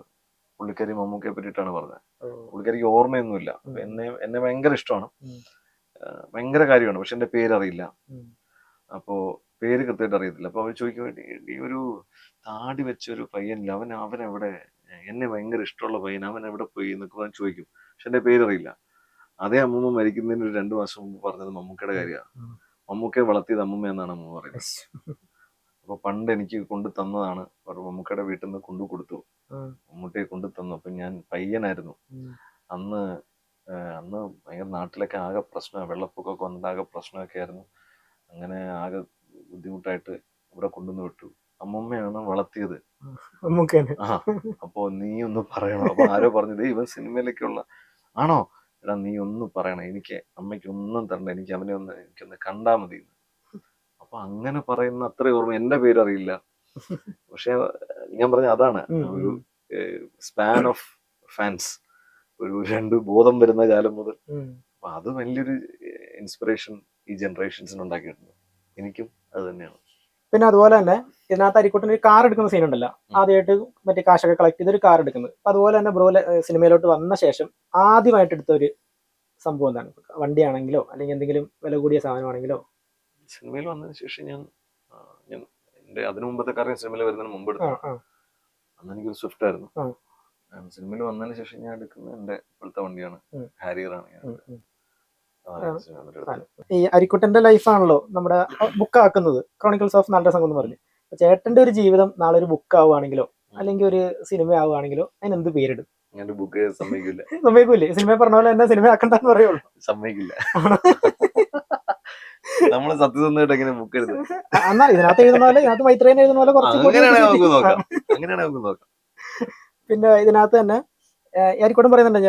പുള്ളിക്കാരി മമ്മൂക്കയെ പറ്റിയിട്ടാണ് പറഞ്ഞത്. പുള്ളിക്കാരിക്ക് ഓർമ്മയൊന്നുമില്ല. എന്നെ ഭയങ്കര ഇഷ്ടമാണ്, ഭയങ്കര കാര്യമാണ്. പക്ഷെ എന്റെ പേരറിയില്ല. അപ്പോ പേര് കൃത്യമായിട്ട് അറിയത്തില്ല. അപ്പൊ അവർ ചോദിക്കും, ഈ ഒരു താടി വെച്ച ഒരു പയ്യനില്ല, അവനെവിടെ, എന്നെ ഭയങ്കര ഇഷ്ടമുള്ള പയ്യൻ, അവൻ എവിടെ പോയി എന്നൊക്കെ പറഞ്ഞ് ചോദിക്കും. പക്ഷെ എന്റെ പേരറിയില്ല. അതേ അമ്മൂമ്മ മരിക്കുന്നതിന് ഒരു 2 മാസം മുമ്പ് പറഞ്ഞത് മമ്മൂക്കയുടെ കാര്യമാണ്. മമ്മൂക്കയെ വളർത്തിയത് അമ്മൂമ്മ എന്നാണ് അമ്മൂമ്മ പറയുന്നത്. അപ്പൊ പണ്ട് എനിക്ക് കൊണ്ടു തന്നതാണ്. മമ്മൂക്കയുടെ വീട്ടിൽ നിന്ന് കൊണ്ടു കൊടുത്തു, മമ്മൂട്ടിയെ കൊണ്ടു തന്നു. അപ്പൊ ഞാൻ പയ്യനായിരുന്നു അന്ന്. ഭയങ്കര നാട്ടിലൊക്കെ ആകെ പ്രശ്നം, വെള്ളപ്പൊക്കമൊക്കെ വന്നിട്ട് ആകെ പ്രശ്നമൊക്കെ ആയിരുന്നു. അങ്ങനെ ആകെ ബുദ്ധിമുട്ടായിട്ട് ഇവിടെ കൊണ്ടുവന്ന് വിട്ടു. അമ്മൂമ്മയാണ് വളർത്തിയത്. അപ്പൊ നീ ഒന്ന് പറയണം. അപ്പൊ ആരോ പറഞ്ഞത് ഇവൻ സിനിമയിലേക്കുള്ള ആണോ, എടാ നീ ഒന്ന് പറയണം, എനിക്ക് അമ്മയ്ക്ക് ഒന്നും തരണ്ട, എനിക്കൊന്ന് കണ്ടാ മതി. അപ്പൊ അങ്ങനെ പറയുന്ന അത്ര ഓർമ്മ. എന്റെ പേരറിയില്ല, പക്ഷെ ഞാൻ പറഞ്ഞ അതാണ് ഒരു സ്പാൻ ഓഫ് ഫാൻസ്. ഒരു 2 ബോധം വരുന്ന കാലം മുതൽ. അപ്പൊ അത് വലിയൊരു ഇൻസ്പിറേഷൻ ഈ ജനറേഷൻസിന് ഉണ്ടാക്കിയിട്ടുണ്ട്. എനിക്കും അത് തന്നെയാണ്. പിന്നെ അതുപോലെ തന്നെ ഇതിനകത്ത് അരിക്കുട്ടൻ ഒരു കാർ എടുക്കുന്ന സീൻ ഉണ്ടല്ലോ, ആദ്യമായിട്ട് മറ്റേ കാശൊക്കെ കളക്ട് ചെയ്ത് ഒരു കാർ എടുക്കുന്നത്. അപ്പൊ അതുപോലെ തന്നെ ബ്രോ സിനിമയിലോട്ട് വന്ന ശേഷം ആദ്യമായിട്ട് എടുത്ത ഒരു സംഭവം എന്താണ്? വണ്ടിയാണെങ്കിലോ അല്ലെങ്കിൽ എന്തെങ്കിലും വില കൂടിയ സാധനമാണെങ്കിലോ? സിനിമയിൽ വന്നതിന് ശേഷം ഞാൻ എന്റെ അതിനു മുമ്പത്തെ കാര്യം സിനിമയിൽ വരുന്നതിന് മുമ്പ് എടുത്തു. അന്ന് എനിക്കൊരു സ്വിഫ്റ്റ് ആയിരുന്നു. സിനിമയിൽ വന്നതിന് ശേഷം ഞാൻ എടുക്കുന്ന എന്റെ ഇപ്പോഴത്തെ വണ്ടിയാണ്, ഹാരിയറാണ് ഞാൻ. ഈ അരിക്കുട്ടന്റെ ലൈഫാണല്ലോ നമ്മുടെ ബുക്ക് ആക്കുന്നത്, ക്രോണിക്കിൾസ് ഓഫ് നല്ല സംഘം എന്ന് പറഞ്ഞു. ചേട്ടന്റെ ഒരു ജീവിതം നാളെ ഒരു ബുക്ക് ആവുകയാണെങ്കിലോ അല്ലെങ്കിൽ ഒരു സിനിമ ആവുകയാണെങ്കിലോ അതിന് എന്ത് പേരിടും? ബുക്ക് സമ്മതിക്കില്ല. സമ്മതിക്കൂലേ? സിനിമ പറഞ്ഞ പോലെ തന്നെ സിനിമ ആക്കണ്ടെന്ന് പറയുള്ളൂ. സമ്മതിക്കില്ല. നമ്മള് സത്യസന്ധമായിട്ട് എങ്ങനെ ബുക്ക് എഴുതും? എന്നാൽ ഇതിനകത്ത് എഴുതുന്ന പോലെ, ഇതിനകത്ത് മൈത്രേനെ എഴുതുന്ന പോലെ അങ്ങനെയാണെങ്കിൽ നോക്കാം. പിന്നെ ഇതിനകത്ത് തന്നെ ആരിക്കോട്ടും പറയുന്നുണ്ട്,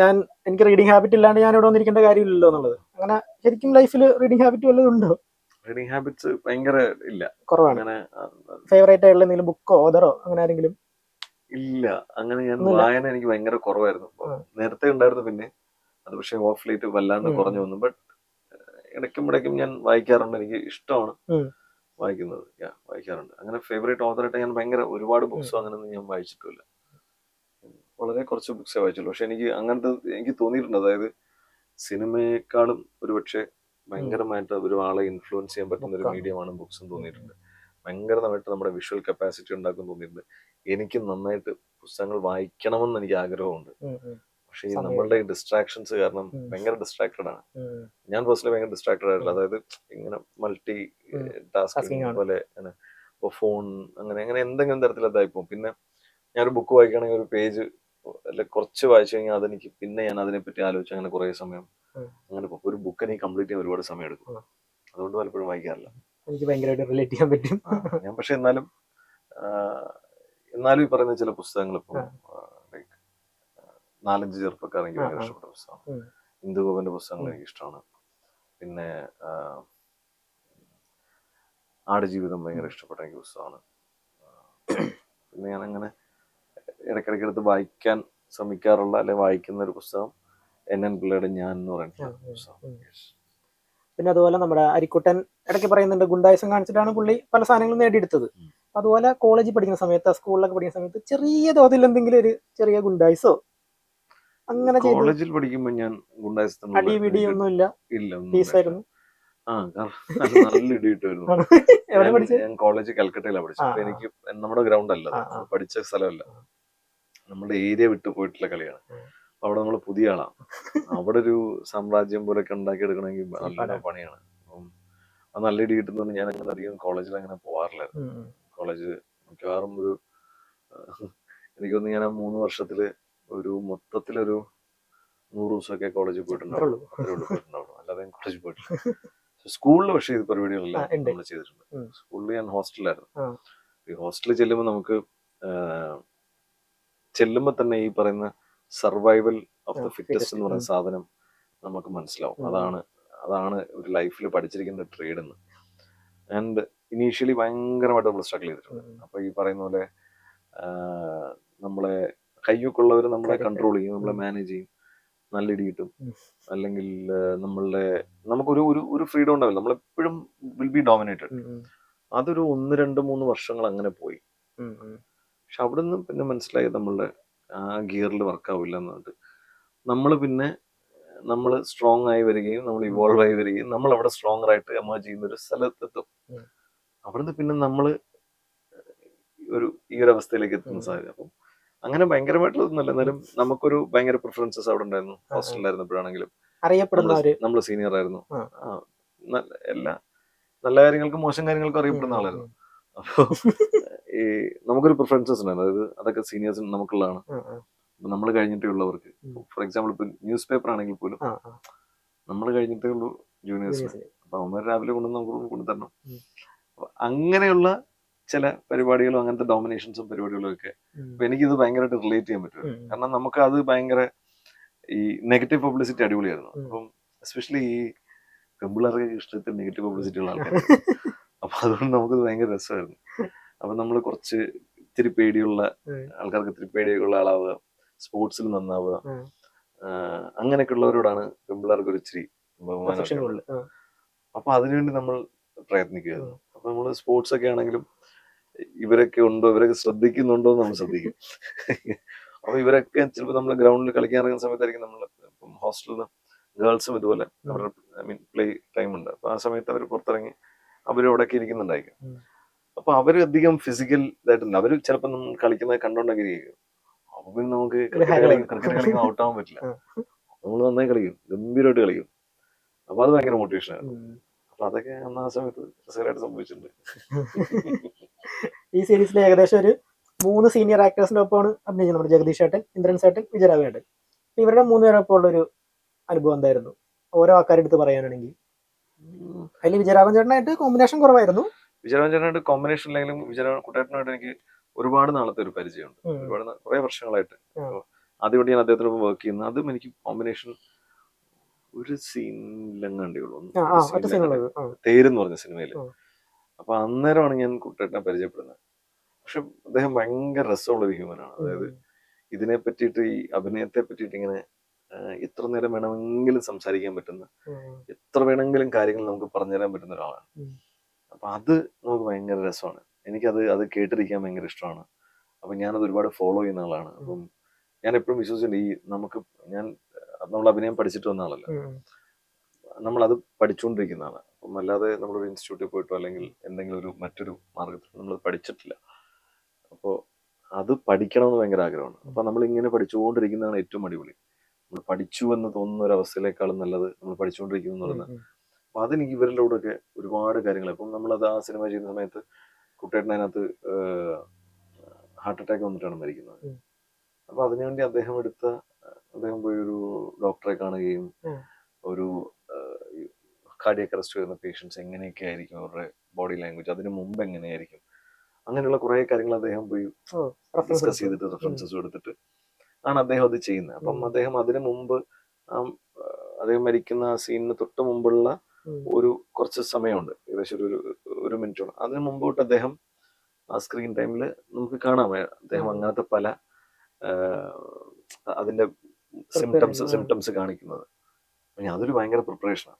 എനിക്ക് റീഡിങ് ഹാബിറ്റ് ഇല്ലാണ്ട് ഞാൻ ഇവിടെ വന്നിരിക്കേണ്ട കാര്യമില്ലല്ലോ എന്നുള്ളത്. അങ്ങനെ ശരിക്കും ലൈഫിൽ റീഡിങ് ഹാബിറ്റ് വല്ലതും ഉണ്ടോ? റീഡിങ് ഹാബിറ്റ്സ് ഭയങ്കര ഇല്ല, കുറവാണ്. ഫേവറേറ്റ് ആയിട്ടുള്ള എന്തെങ്കിലും ബുക്കോ ഓതറോ അങ്ങനെ ആരെങ്കിലും? ഇല്ല, അങ്ങനെ ഞാൻ വായന എനിക്ക് ഭയങ്കര കുറവായിരുന്നു. നേരത്തെ ഉണ്ടായിരുന്നു, പിന്നെ അത് പക്ഷെ ഓഫ് ലേറ്റ് വല്ലാണ്ട് കുറഞ്ഞു വന്നു. ബട്ട് ഇടയ്ക്കും ഞാൻ വായിക്കാറുണ്ട്. എനിക്ക് ഇഷ്ടമാണ് വായിക്കുന്നത്, വായിക്കാറുണ്ട്. അങ്ങനെ ഫേവറേറ്റ് ഓതറായിട്ട് ഞാൻ ഭയങ്കര ഒരുപാട് ബുക്സോ അങ്ങനെയൊന്നും ഞാൻ വായിച്ചിട്ടില്ല. വളരെ കുറച്ച് ബുക്സേ വായിച്ചുള്ളൂ. പക്ഷെ എനിക്ക് തോന്നിയിട്ടുണ്ട്, അതായത് സിനിമയെക്കാളും ഒരുപക്ഷെ ഭയങ്കരമായിട്ട് ഒരാളെ ഇൻഫ്ലുവൻസ് ചെയ്യാൻ പറ്റുന്ന ഒരു മീഡിയമാണ് ബുക്സ് എന്ന് തോന്നിയിട്ടുണ്ട്. ഭയങ്കരമായിട്ട് നമ്മുടെ വിഷ്വൽ കപ്പാസിറ്റി ഉണ്ടാക്കും തോന്നിയിട്ടുണ്ട്. എനിക്ക് നന്നായിട്ട് പുസ്തകങ്ങൾ വായിക്കണമെന്ന് എനിക്ക് ആഗ്രഹമുണ്ട്. പക്ഷെ നമ്മളുടെ ഡിസ്ട്രാക്ഷൻസ് കാരണം ഭയങ്കര ഡിസ്ട്രാക്റ്റഡ് ആണ്. ഞാൻ പേഴ്സണലി ഭയങ്കര ഡിസ്ട്രാക്റ്റഡ് ആയിട്ടുള്ള, അതായത് ഇങ്ങനെ മൾട്ടി ടാസ്കിങ് പോലെ ഇപ്പൊ ഫോൺ അങ്ങനെ എന്തെങ്കിലും തരത്തിലതായിപ്പോ. പിന്നെ ഞാനൊരു ബുക്ക് വായിക്കുകയാണെങ്കിൽ ഒരു പേജ് അല്ലെ കുറച്ച് വായിച്ചു കഴിഞ്ഞാൽ അതെനിക്ക് പിന്നെ ഞാൻ അതിനെപ്പറ്റി ആലോചിച്ച് അങ്ങനെ കുറെ സമയം അങ്ങനെ ഒരു ബുക്ക് എനിക്ക് കംപ്ലീറ്റ് ചെയ്യാൻ ഒരുപാട് സമയം എടുക്കും. അതുകൊണ്ട് പലപ്പോഴും വായിക്കാറില്ല. എനിക്ക് ഭയങ്കരമായിട്ട് റിലേറ്റ് ചെയ്യാൻ പറ്റും. ഞാൻ പക്ഷെ എന്നാലും ഈ പറയുന്ന ചില പുസ്തകങ്ങൾ ഇപ്പം 4-5 ചെറുപ്പക്കാർ എനിക്ക് ഭയങ്കര ഇഷ്ടപ്പെട്ട പുസ്തകമാണ്. ഇന്ദുഗോപന്റെ പുസ്തകങ്ങൾ എനിക്ക് ഇഷ്ടമാണ്. പിന്നെ ആടുജീവിതം ഭയങ്കര ഇഷ്ടപ്പെട്ട എനിക്ക് പുസ്തകമാണ്. പിന്നെ ഞാൻ അങ്ങനെ ഇടയ്ക്കിടയ്ക്ക് എടുത്ത് വായിക്കാൻ ശ്രമിക്കാറുള്ള അല്ലെങ്കിൽ വായിക്കുന്ന ഒരു പുസ്തകം NN പിള്ളയുടെ ഞാൻ എന്ന് പറയുന്ന പുസ്തകം. പിന്നെ അതുപോലെ നമ്മുടെ അരിക്കുട്ടൻ ഇടയ്ക്ക് പറയുന്നുണ്ട് ഗുണ്ടായുസം കാണിച്ചിട്ടാണ് പുള്ളി പല സാധനങ്ങളും നേടിയെടുത്തത്. അതുപോലെ കോളേജിൽ പഠിക്കുന്ന സമയത്ത്, സ്കൂളിലൊക്കെ പഠിക്കുന്ന സമയത്ത് ചെറിയ തോതിൽ എന്തെങ്കിലും ഒരു ചെറിയ ഗുണ്ടായുസോ അങ്ങനെ കോളേജിൽ പഠിക്കുമ്പോൾ ഞാൻ ഗുണ്ടായുസത്തിന് അടിപിടിയൊന്നുമില്ല, പീസായിരുന്നു. നല്ല ഇടിയിട്ടായിരുന്നു. ഞാൻ കോളേജ് കൽക്കട്ടയിലാണ് പഠിച്ചത്. അപ്പൊ എനിക്ക് നമ്മുടെ ഗ്രൗണ്ട് അല്ല, പഠിച്ച സ്ഥലമല്ല, നമ്മുടെ ഏരിയ വിട്ടു പോയിട്ടുള്ള കളിയാണ്. അവിടെ നമ്മൾ പുതിയ ആളാണ്. അവിടെ ഒരു സാമ്രാജ്യം പോലൊക്കെ ഉണ്ടാക്കിയെടുക്കണമെങ്കിൽ നല്ല പണിയാണ്. അപ്പം അത് നല്ല ഇടി കിട്ടുന്നതുകൊണ്ട് ഞാൻ അങ്ങനെ അധികം കോളേജിൽ അങ്ങനെ പോവാറില്ലായിരുന്നു. കോളേജ് മിക്കവാറും എനിക്കൊന്ന് ഞാൻ 3 വർഷത്തില് ഒരു മൊത്തത്തിലൊരു 100 ദിവസമൊക്കെ കോളേജിൽ പോയിട്ടുണ്ടാവുള്ളൂ. അല്ലാതെ ഞാൻ കോളേജിൽ പോയിട്ടില്ല. സ്കൂളിൽ പക്ഷേ ഇത് പരിപാടികളെല്ലാം നമ്മൾ ചെയ്തിട്ടുണ്ട്. സ്കൂളിൽ ഞാൻ ഹോസ്റ്റലിലായിരുന്നു. ഈ ഹോസ്റ്റലിൽ ചെല്ലുമ്പോൾ നമുക്ക് ചെല്ലുമ്പോൾ തന്നെ ഈ പറയുന്ന സർവൈവൽ ഓഫ് ദ ഫിറ്റസ്റ്റ് എന്ന് പറയുന്ന സാധനം നമുക്ക് മനസ്സിലാവും. അതാണ് ഒരു ലൈഫിൽ പഠിച്ചിരിക്കുന്ന ട്രേഡ് എന്ന്. ആൻഡ് ഇനീഷ്യലി ഭയങ്കരമായിട്ട് നമ്മൾ സ്ട്രഗിൾ ചെയ്തിട്ടുണ്ട്. അപ്പൊ ഈ പറയുന്ന പോലെ നമ്മളെ കയ്യൊക്കെയുള്ളവർ നമ്മളെ കൺട്രോൾ ചെയ്യും, നമ്മളെ മാനേജ് ചെയ്യും, നല്ല ഇടി കിട്ടും, അല്ലെങ്കിൽ നമുക്കൊരു ഒരു ഫ്രീഡം ഉണ്ടാവില്ല, നമ്മളെപ്പോഴും വിൽ ബി ഡോമിനേറ്റഡ്. അതൊരു 1, 2, 3 വർഷങ്ങൾ അങ്ങനെ പോയി. പക്ഷെ അവിടെ നിന്ന് പിന്നെ മനസ്സിലായി നമ്മളുടെ ആ ഗിയറിൽ വർക്കാവില്ല എന്നിട്ട് നമ്മൾ സ്ട്രോങ് ആയി വരികയും നമ്മൾ ഇവോൾവ് ആയി വരികയും നമ്മൾ അവിടെ സ്ട്രോങ്ങർ ആയിട്ട് എമർജ് ചെയ്യുന്ന ഒരു സ്ഥലത്തെത്തും. അവിടുന്ന് പിന്നെ നമ്മള് ഈ ഒരു അവസ്ഥയിലേക്ക് എത്തുന്ന സാധ്യത. അപ്പം അങ്ങനെ ഭയങ്കരമായിട്ടുള്ളതൊന്നുമല്ല, എന്നാലും നമുക്കൊരു ഭയങ്കര പ്രിഫറൻസസ് അവിടെ ഉണ്ടായിരുന്നു. ഹോസ്റ്റലിലായിരുന്നപ്പോഴാണെങ്കിലും നമ്മള് സീനിയർ ആയിരുന്നു. എല്ലാ നല്ല കാര്യങ്ങൾക്കും മോശം കാര്യങ്ങൾക്കും അറിയപ്പെടുന്ന ആളായിരുന്നു. അപ്പൊ ഈ നമുക്കൊരു പ്രിഫറൻസസ് ഉണ്ടായിരുന്നു. അതൊക്കെ സീനിയേഴ്സിന് നമുക്കുള്ളതാണ്. നമ്മൾ കഴിഞ്ഞിട്ടേ ഉള്ളവർക്ക്, ഫോർ എക്സാമ്പിൾ ഇപ്പൊ ന്യൂസ് പേപ്പർ ആണെങ്കിൽ പോലും നമ്മൾ കഴിഞ്ഞിട്ടേ ഉള്ളൂ ജൂനിയേഴ്സിന്. അപ്പൊ അവന്മാർ രാവിലെ നമുക്ക് കൊണ്ടുതരണം. അങ്ങനെയുള്ള ചില പരിപാടികളും അങ്ങനത്തെ ഡോമിനേഷൻസും പരിപാടികളും ഒക്കെ അപ്പൊ എനിക്കിത് ഭയങ്കരമായിട്ട് റിലേറ്റ് ചെയ്യാൻ പറ്റും. കാരണം നമുക്ക് അത് ഭയങ്കര ഈ നെഗറ്റീവ് പബ്ലിസിറ്റി അടിപൊളിയായിരുന്നു. അപ്പം എസ്പെഷ്യലി ഈ പെമ്പിള്ളേർക്ക് ഇഷ്ടത്തിൽ നെഗറ്റീവ് പബ്ലിസിറ്റി ഉള്ള ആൾക്കാർ. അപ്പൊ അതുകൊണ്ട് നമുക്കത് ഭയങ്കര രസമായിരുന്നു. അപ്പൊ നമ്മൾ കുറച്ച് ഇത്തിരി പേടിയുള്ള ആൾക്കാർക്ക് ഇത്തിരി പേടിയുള്ള ആളാവുക, സ്പോർട്സിൽ നന്നാവുക, അങ്ങനെയൊക്കെ ഉള്ളവരോടാണ് പെമ്പിള്ളേർക്ക് ഒരു ഇച്ചിരി ബഹുമാനം. അപ്പൊ അതിനുവേണ്ടി നമ്മൾ പ്രയത്നിക്കുകയായിരുന്നു. അപ്പൊ നമ്മള് സ്പോർട്സ് ഒക്കെ ആണെങ്കിലും ഇവരൊക്കെ ഉണ്ടോ, ഇവരൊക്കെ ശ്രദ്ധിക്കുന്നുണ്ടോ എന്ന് നമ്മൾ ശ്രദ്ധിക്കും. അപ്പൊ ഇവരൊക്കെ ചിലപ്പോൾ നമ്മൾ ഗ്രൗണ്ടിൽ കളിക്കാൻ ഇറങ്ങുന്ന സമയത്തായിരിക്കും നമ്മൾ ഇപ്പം ഹോസ്റ്റലിൽ ഗേൾസും ഇതുപോലെ അവരുടെ പ്ലേ ടൈം ഉണ്ട്. അപ്പൊ ആ സമയത്ത് അവർ പുറത്തിറങ്ങി അവരവിടെയൊക്കെ ഇരിക്കുന്നുണ്ടായിരിക്കും. അപ്പൊ അവര് അധികം ഫിസിക്കൽ ഇതായിട്ടുണ്ട്. അവര് ചിലപ്പോൾ നമ്മൾ കളിക്കുന്നത് കണ്ടോണ്ടൊക്കെ ഇരിക്കും. അപ്പൊ പിന്നെ നമുക്ക് ക്രിക്കറ്റ് കളിക്കാൻ ഔട്ടാവാൻ പറ്റില്ല. നമ്മൾ നന്നായി കളിക്കും, ഗംഭീരമായിട്ട് കളിക്കും. അപ്പൊ അത് ഭയങ്കര മോട്ടിവേഷൻ ആയിരുന്നു. അപ്പൊ അതൊക്കെ അന്ന് ആ സമയത്ത് രസകരമായിട്ട് സംഭവിച്ചിട്ടുണ്ട്. ഈ സീരീസിലെ ഏകദേശം ഒരു 3 സീനിയർ ആക്ടേഴ്സിന്റെ ഒപ്പമാണ് അഭിനയിച്ചത്. നമ്മുടെ ജഗദീഷ് ഏട്ടൻ, ഇന്ദ്രൻ ചേട്ടൻ, വിജയരാഘവൻ ഏട്ടൻ. ഇവരുടെ 3 പേരൊപ്പം ഉള്ളൊരു അനുഭവം എന്തായിരുന്നു ഓരോ ആൾക്കാരെടുത്ത് പറയാനാണെങ്കിൽ? അതിൽ വിജയരാഘവൻ ചേട്ടനായിട്ട് കോമ്പിനേഷൻ കുറവായിരുന്നു. വിജയരാഘവൻ ചേട്ടനായിട്ട് കോമ്പിനേഷൻ ഇല്ലെങ്കിലും വിജയരാഘവൻ കുട്ടേട്ടനായിട്ട് എനിക്ക് ഒരുപാട് നാളത്തെ ഒരു പരിചയമുണ്ട്. കുറെ വർഷങ്ങളായിട്ട്. ആദ്യമായിട്ട് ഞാൻ അദ്ദേഹത്തിനൊപ്പം വർക്ക് ചെയ്യുന്നത്, അതും എനിക്ക് കോമ്പിനേഷൻ ഒരു സീനിലെങ്ങാണ്ടേ ഉള്ളൂ, തേരെന്ന് പറഞ്ഞ സിനിമയില്. അപ്പൊ അന്നേരമാണ് ഞാൻ കുട്ടേട്ടനെ പരിചയപ്പെടുന്നത്. പക്ഷെ അദ്ദേഹം ഭയങ്കര രസമുള്ള ഒരു ഹ്യൂമനാണ്. അതായത് ഇതിനെ പറ്റിയിട്ട്, ഈ അഭിനയത്തെ പറ്റിയിട്ട് ഇങ്ങനെ എത്ര നേരം വേണമെങ്കിലും സംസാരിക്കാൻ പറ്റുന്ന, എത്ര വേണമെങ്കിലും കാര്യങ്ങൾ നമുക്ക് പറഞ്ഞുതരാൻ പറ്റുന്ന ഒരാളാണ്. അപ്പൊ അത് നമുക്ക് ഭയങ്കര രസമാണ്. അത് കേട്ടിരിക്കാൻ ഭയങ്കര ഇഷ്ടമാണ്. അപ്പൊ ഞാനത് ഒരുപാട് ഫോളോ ചെയ്യുന്ന ആളാണ്. അപ്പം ഞാൻ എപ്പോഴും വിശ്വസിച്ചിട്ടുണ്ട്, നമ്മൾ അഭിനയം പഠിച്ചിട്ട് വന്ന ആളല്ല, നമ്മളത് പഠിച്ചുകൊണ്ടിരിക്കുന്നതാണ്. അപ്പം അല്ലാതെ നമ്മളൊരു ഇൻസ്റ്റിറ്റ്യൂട്ടിൽ പോയിട്ടോ അല്ലെങ്കിൽ എന്തെങ്കിലും മറ്റൊരു മാർഗത്തിൽ നമ്മൾ പഠിച്ചിട്ടില്ല. അപ്പോൾ അത് പഠിക്കണമെന്ന് ഭയങ്കര ആഗ്രഹമാണ്. അപ്പൊ നമ്മൾ ഇങ്ങനെ പഠിച്ചുകൊണ്ടിരിക്കുന്നതാണ് ഏറ്റവും അടിപൊളി. നമ്മൾ പഠിച്ചു എന്ന് തോന്നുന്ന ഒരു അവസ്ഥയിലേക്കാളും നല്ലത് നമ്മൾ പഠിച്ചുകൊണ്ടിരിക്കുന്നു എന്ന് പറയുന്നത്. അപ്പൊ അതെനിക്ക് ഇവരുടെ കൂടെയൊക്കെ ഒരുപാട് കാര്യങ്ങൾ. ഇപ്പം നമ്മളത് ആ സിനിമ ചെയ്യുന്ന സമയത്ത് കുട്ടേട്ടൻ അതിനകത്ത് ഹാർട്ട് അറ്റാക്ക് വന്നിട്ടാണ് മരിക്കുന്നത്. അപ്പൊ അതിനുവേണ്ടി അദ്ദേഹം പോയി ഒരു ഡോക്ടറെ കാണുകയും ഒരു കാർഡിയക് അറസ്റ്റ് വരുന്ന പേഷ്യൻസ് എങ്ങനെയൊക്കെ ആയിരിക്കും അവരുടെ ബോഡി ലാംഗ്വേജ്, അതിന് മുമ്പ് എങ്ങനെയായിരിക്കും, അങ്ങനെയുള്ള കുറെ കാര്യങ്ങൾ അദ്ദേഹം പോയി ഡിസ്കസ് ചെയ്തിട്ട് റെഫറൻസസ് എടുത്തിട്ട് ആണ് അദ്ദേഹം അത് ചെയ്യുന്നത്. അപ്പം അദ്ദേഹം അതിനു മുമ്പ് അദ്ദേഹം മരിക്കുന്ന ആ സീനിന് തൊട്ട് മുമ്പുള്ള ഒരു കുറച്ച് സമയമുണ്ട്, ഏകദേശം ഒരു മിനിറ്റോളം. അതിന് മുമ്പോട്ട് അദ്ദേഹം ആ സ്ക്രീൻ ടൈമിൽ നമുക്ക് കാണാം അദ്ദേഹം അങ്ങനത്തെ പല അതിന്റെ സിംറ്റംസ് കാണിക്കുന്നത്. അതൊരു ഭയങ്കര പ്രിപ്പറേഷനാണ്.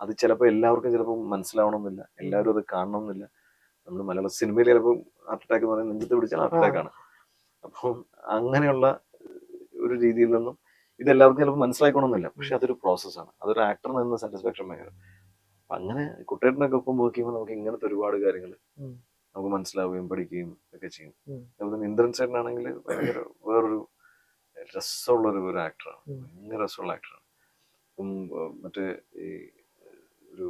അത് ചിലപ്പോൾ എല്ലാവർക്കും മനസ്സിലാവണമെന്നില്ല, എല്ലാവരും അത് കാണണമെന്നില്ല. നമ്മൾ മലയാള സിനിമയിൽ ചിലപ്പോൾ ഹാർട്ട് അറ്റാക്ക് എന്ന് പറയുന്നത് നെഞ്ചത്ത് പിടിച്ചാൽ ഹാർട്ട് അറ്റാക്ക് ആണ്. അപ്പം അങ്ങനെയുള്ള ഒരു രീതിയിൽ നിന്നും ഇതെല്ലാവർക്കും ചിലപ്പോൾ മനസ്സിലാക്കണമെന്നില്ല. പക്ഷെ അതൊരു പ്രോസസ്സാണ്. അതൊരു ആക്ടറിന് നിന്ന് സാറ്റിസ്ഫാക്ഷൻ ഭയങ്കര. അങ്ങനെ കുട്ടേട്ടനൊക്കെ ഒപ്പം വർക്ക് ചെയ്യുമ്പോൾ നമുക്ക് ഇങ്ങനത്തെ ഒരുപാട് കാര്യങ്ങൾ നമുക്ക് മനസ്സിലാവുകയും പഠിക്കുകയും ഒക്കെ ചെയ്യും. അതുപോലെ ഇന്ദ്രൻ ചേട്ടനാണെങ്കിൽ ഭയങ്കര വേറൊരു രസമുള്ളൊരു ആക്ടറാണ്, ഭയങ്കര രസമുള്ള ആക്ടറാണ്. ഇപ്പം മറ്റേ ഈ ഒരു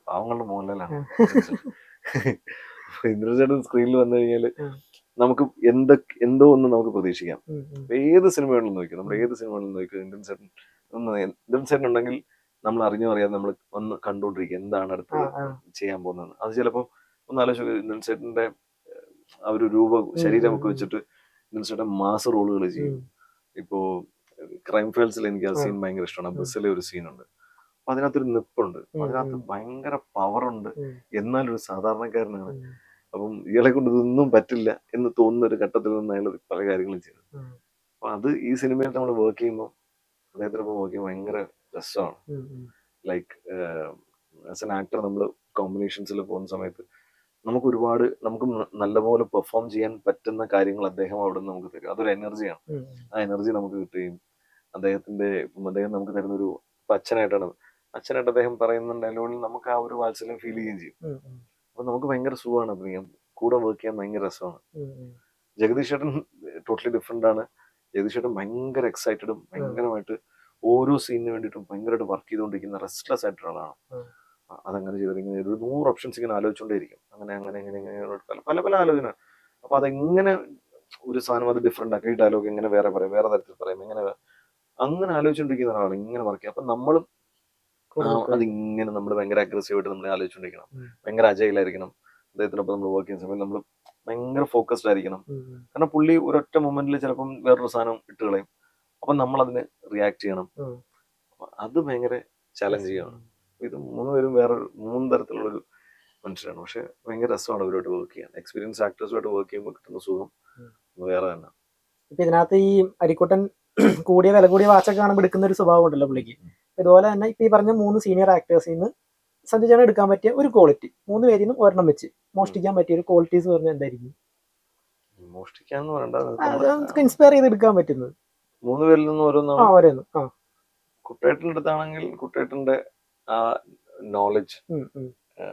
പാവങ്ങളുടെ മോഹൻലാലാണ് ഇന്ദ്രൻ ചേട്ടൻ സ്ക്രീനിൽ വന്നു കഴിഞ്ഞാൽ നമുക്ക് എന്തോ ഒന്ന് നമുക്ക് പ്രതീക്ഷിക്കാം. ഏത് സിനിമകളിലും നോക്കി, നമ്മൾ ഏത് സിനിമകളിലും നോക്കി ഇന്ദ്രൻ ചേട്ടൻ ഉണ്ടെങ്കിൽ നമ്മൾ അറിഞ്ഞോ അറിയാതെ നമ്മൾ ഒന്ന് കണ്ടുകൊണ്ടിരിക്കുക എന്താണ് അടുത്ത് ചെയ്യാൻ പോകുന്നത്. അത് ചിലപ്പോൾ ഒന്ന് ആലോചിച്ച് ഇന്ദ്രൻ ചേട്ടന്റെ ആ ഒരു ശരീരമൊക്കെ വെച്ചിട്ട് ഇന്ദ്രൻസ് മാസ് റോളുകൾ ചെയ്യും. ഇപ്പോ ക്രൈം ഫയൽസിൽ എനിക്ക് ആ സീൻ ഭയങ്കര ഇഷ്ടമാണ്. ബസ്സിലെ ഒരു സീനുണ്ട്, അപ്പൊ അതിനകത്തൊരു നിപ്പുണ്ട്, അതിനകത്ത് ഭയങ്കര പവറുണ്ട്, എന്നാലൊരു സാധാരണക്കാരനാണ്. അപ്പം ഇയാളെ കൊണ്ട് ഇതൊന്നും പറ്റില്ല എന്ന് തോന്നുന്ന ഒരു ഘട്ടത്തിൽ നിന്ന് അയാൾ പല കാര്യങ്ങളും ചെയ്തു. അപ്പൊ അത് ഈ സിനിമയിൽ നമ്മൾ വർക്ക് ചെയ്യുമ്പോൾ, അദ്ദേഹത്തിനൊപ്പം വർക്ക് ചെയ്യുമ്പോൾ ഭയങ്കര രസമാണ്. ലൈക്ക് ആസ് എൻ ആക്ടർ നമ്മൾ കോമ്പിനേഷൻസിൽ പോകുന്ന സമയത്ത് നമുക്ക് നല്ലപോലെ പെർഫോം ചെയ്യാൻ പറ്റുന്ന കാര്യങ്ങൾ അദ്ദേഹം അവിടെ നിന്ന് നമുക്ക് തരും. അതൊരു എനർജിയാണ്. ആ എനർജി നമുക്ക് കിട്ടുകയും അദ്ദേഹം നമുക്ക് തരുന്നൊരു അച്ഛനായിട്ട് അദ്ദേഹം പറയുന്ന ഡയലോഗിൽ നമുക്ക് ആ ഒരു വാത്സല്യം ഫീൽ ചെയ്യുകയും ചെയ്യും. അപ്പൊ നമുക്ക് ഭയങ്കര സുഖമാണ് അഭിനയം, കൂടെ വർക്ക് ചെയ്യാൻ ഭയങ്കര രസമാണ്. ജഗദീഷ് ചേട്ടൻ ടോട്ടലി ഡിഫറെന്റ് ആണ്. ജഗദീഷ് ചേട്ടൻ ഭയങ്കര എക്സൈറ്റഡും ഭയങ്കരമായിട്ട് ഓരോ സീനിന് വേണ്ടിയിട്ടും ഭയങ്കരമായിട്ട് വർക്ക് ചെയ്തുകൊണ്ടിരിക്കുന്ന റെസ്റ്റ്ലെസ് ആയിട്ടുള്ള ആളാണ്. അതങ്ങനെ ചെയ്തത്, ഇങ്ങനെ ഒരു 100 ഓപ്ഷൻസ് ഇങ്ങനെ ആലോചിച്ചുകൊണ്ടേയിരിക്കും. അങ്ങനെ പല പല ആലോചന. അപ്പൊ അതെങ്ങനെ ഒരു സാധനം അത് ഡിഫറെന്റ് ആക്കി, ഈ ഡയലോഗ് എങ്ങനെ വേറെ പറയും, വേറെ തരത്തിൽ പറയും, അങ്ങനെ ആലോചിച്ചുകൊണ്ടിരിക്കുന്ന ഒരാളാണ് ഇങ്ങനെ വർക്ക് ചെയ്യുക. അപ്പൊ നമ്മളും അതിങ്ങനെ നമ്മൾ ഭയങ്കര അഗ്രസീവ് ആയിട്ട് നമ്മൾ ആലോചിച്ചുകൊണ്ടിരിക്കണം, ഭയങ്കര അജയിലായിരിക്കണം. അദ്ദേഹത്തിനൊപ്പം നമ്മൾ വർക്ക് ചെയ്യുന്ന സമയത്ത് നമ്മൾ ഭയങ്കര ഫോക്കസ്ഡ് ആയിരിക്കണം. കാരണം പുള്ളി ഒരൊറ്റ മൊമെന്റിൽ ചിലപ്പം വേറൊരു സാധനം ഇട്ട് കളയും. അപ്പൊ നമ്മൾ അതിന് റിയാക്ട് ചെയ്യണം. അത് ഭയങ്കര ചാലഞ്ചിങ് ആണ്. ഇത് 3 പേരും വേറെ 3 തരത്തിലുള്ളൊരു മനുഷ്യരാണ്. പക്ഷെ ഭയങ്കര രസമാണ് അവരോട്ട് വർക്ക് ചെയ്യാൻ. എക്സ്പീരിയൻസ് ആക്ടേഴ്സുമായിട്ട് വർക്ക് ചെയ്യുമ്പോൾ കിട്ടുന്ന സുഖം വേറെ തന്നെ. ഇപ്പൊ ഇതിനകത്ത് ഈ അരിക്കുട്ടൻ വില കൂടിയ വാച്ചൊക്കെ കാണുമ്പോൾ എടുക്കുന്ന ഒരു സ്വഭാവം ഉണ്ടല്ലോ പുള്ളിക്ക്. ഇതുപോലെ തന്നെ ഇപ്പൊ ഈ പറഞ്ഞ 3 സീനിയർ ആക്ടേഴ്സിൽ നിന്ന് സഞ്ജയ് ചേട്ടൻ എടുക്കാൻ പറ്റിയ ഒരു ക്വാളിറ്റി, 3 പേരിൽ നിന്നും ഒരെണ്ണം വെച്ച് മോഷ്ടിക്കാൻ പറ്റിയ ഒരു ക്വാളിറ്റീസ് പറഞ്ഞാൽ എന്തായിരിക്കും? മോഷ്ടിക്കാന്ന് പറയണ്ട, ഇൻസ്പയർ ചെയ്ത് എടുക്കാൻ പറ്റുന്നത് 3 പേരിൽ നിന്നും ഓരോന്ന്. കുട്ടേട്ടൻ്റെ അടുത്താണെങ്കിൽ കുട്ടേട്ടന്റെ ആ നോളജ്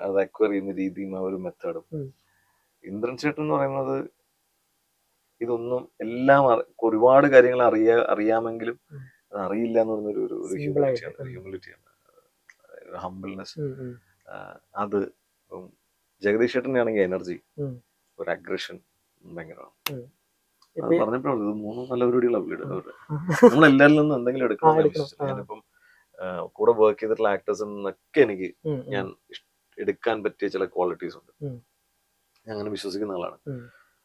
അത് അക്വയർ ചെയ്യുന്ന രീതിയും ആ ഒരു മെത്തേഡും. ഇന്ദ്രൻ ചേട്ടൻ എന്ന് പറയുന്നത് ഇതൊന്നും എല്ലാം ഒരുപാട് കാര്യങ്ങൾ അറിയാമെങ്കിലും അത് അറിയില്ല എന്ന് പറഞ്ഞൊരു ഹ്യൂമിലിറ്റിയാണ്, ഹംബിൾനെസ്. അത് ജഗദീഷ് ചേട്ടൻ്റെ ആണെങ്കിൽ എനർജി, ഒരു അഗ്രഷൻ ഭയങ്കരമാണ്. അത് പറഞ്ഞപ്പോഴാണ് ഇത് 3 നല്ല പരിപാടികളാണ്. നമ്മളെല്ലാവരിൽ നിന്നും എന്തെങ്കിലും എടുക്കണം. ഞാനിപ്പം കൂടെ വർക്ക് ചെയ്തിട്ടുള്ള ആക്ടേഴ്സിൽ നിന്നൊക്കെ എനിക്ക് ഞാൻ എടുക്കാൻ പറ്റിയ ചില ക്വാളിറ്റീസ് ഉണ്ട്. ഞാൻ അങ്ങനെ വിശ്വസിക്കുന്ന ആളാണ്.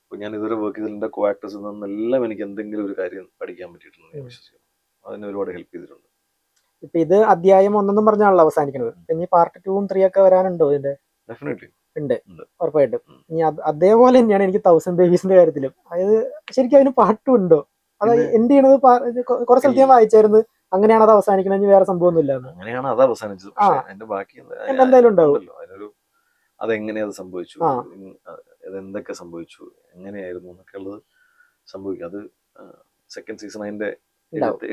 അപ്പൊ ഞാൻ ഇതുവരെ വർക്ക് ചെയ്തിട്ടുള്ള കോ ആക്ടേഴ്സിൽ നിന്നെല്ലാം എനിക്ക് എന്തെങ്കിലും ഒരു കാര്യം പഠിക്കാൻ പറ്റിയിട്ടുണ്ട് ഞാൻ വിശ്വസിക്കുന്നു. അതിനെ ഒരുപാട് ഹെൽപ്പ് ചെയ്തിട്ടുണ്ട്. ഇപ്പൊ ഇത് അധ്യായം 1 പറഞ്ഞാണല്ലോ അവസാനിക്കുന്നത്. ഇനി പാർട്ട് 2ഉം 3 ഒക്കെ വരാനുണ്ടോ ഇതിന്റെ? ഡെഫിനറ്റ്ലി ഉണ്ട്, ഉറപ്പായിട്ടും. ഇനി അതേപോലെ തന്നെയാണ് എനിക്ക് 1000 ബേബീസിന്റെ കാര്യത്തിലും. അതായത് ശരിക്കും അതിന് പാട്ടും ഉണ്ടോ? അതായത് എന്ത് ചെയ്യണത് കുറെ സ്ഥലത്ത് ഞാൻ വായിച്ചായിരുന്നു, അങ്ങനെയാണ് അത് അവസാനിക്കണമെങ്കിൽ വേറെ സംഭവം ഇല്ല, അങ്ങനെയാണ് അത് അവസാനിച്ചത്. അതിന്റെ ബാക്കി എന്തായാലും ഉണ്ടാവും. അതിനൊരു അതെങ്ങനെയത് സംഭവിച്ചു, അതെന്തൊക്കെ സംഭവിച്ചു, എങ്ങനെയായിരുന്നു എന്നൊക്കെ ഉള്ളത് സംഭവിക്കും. അത് സെക്കൻഡ് സീസൺ അതിന്റെ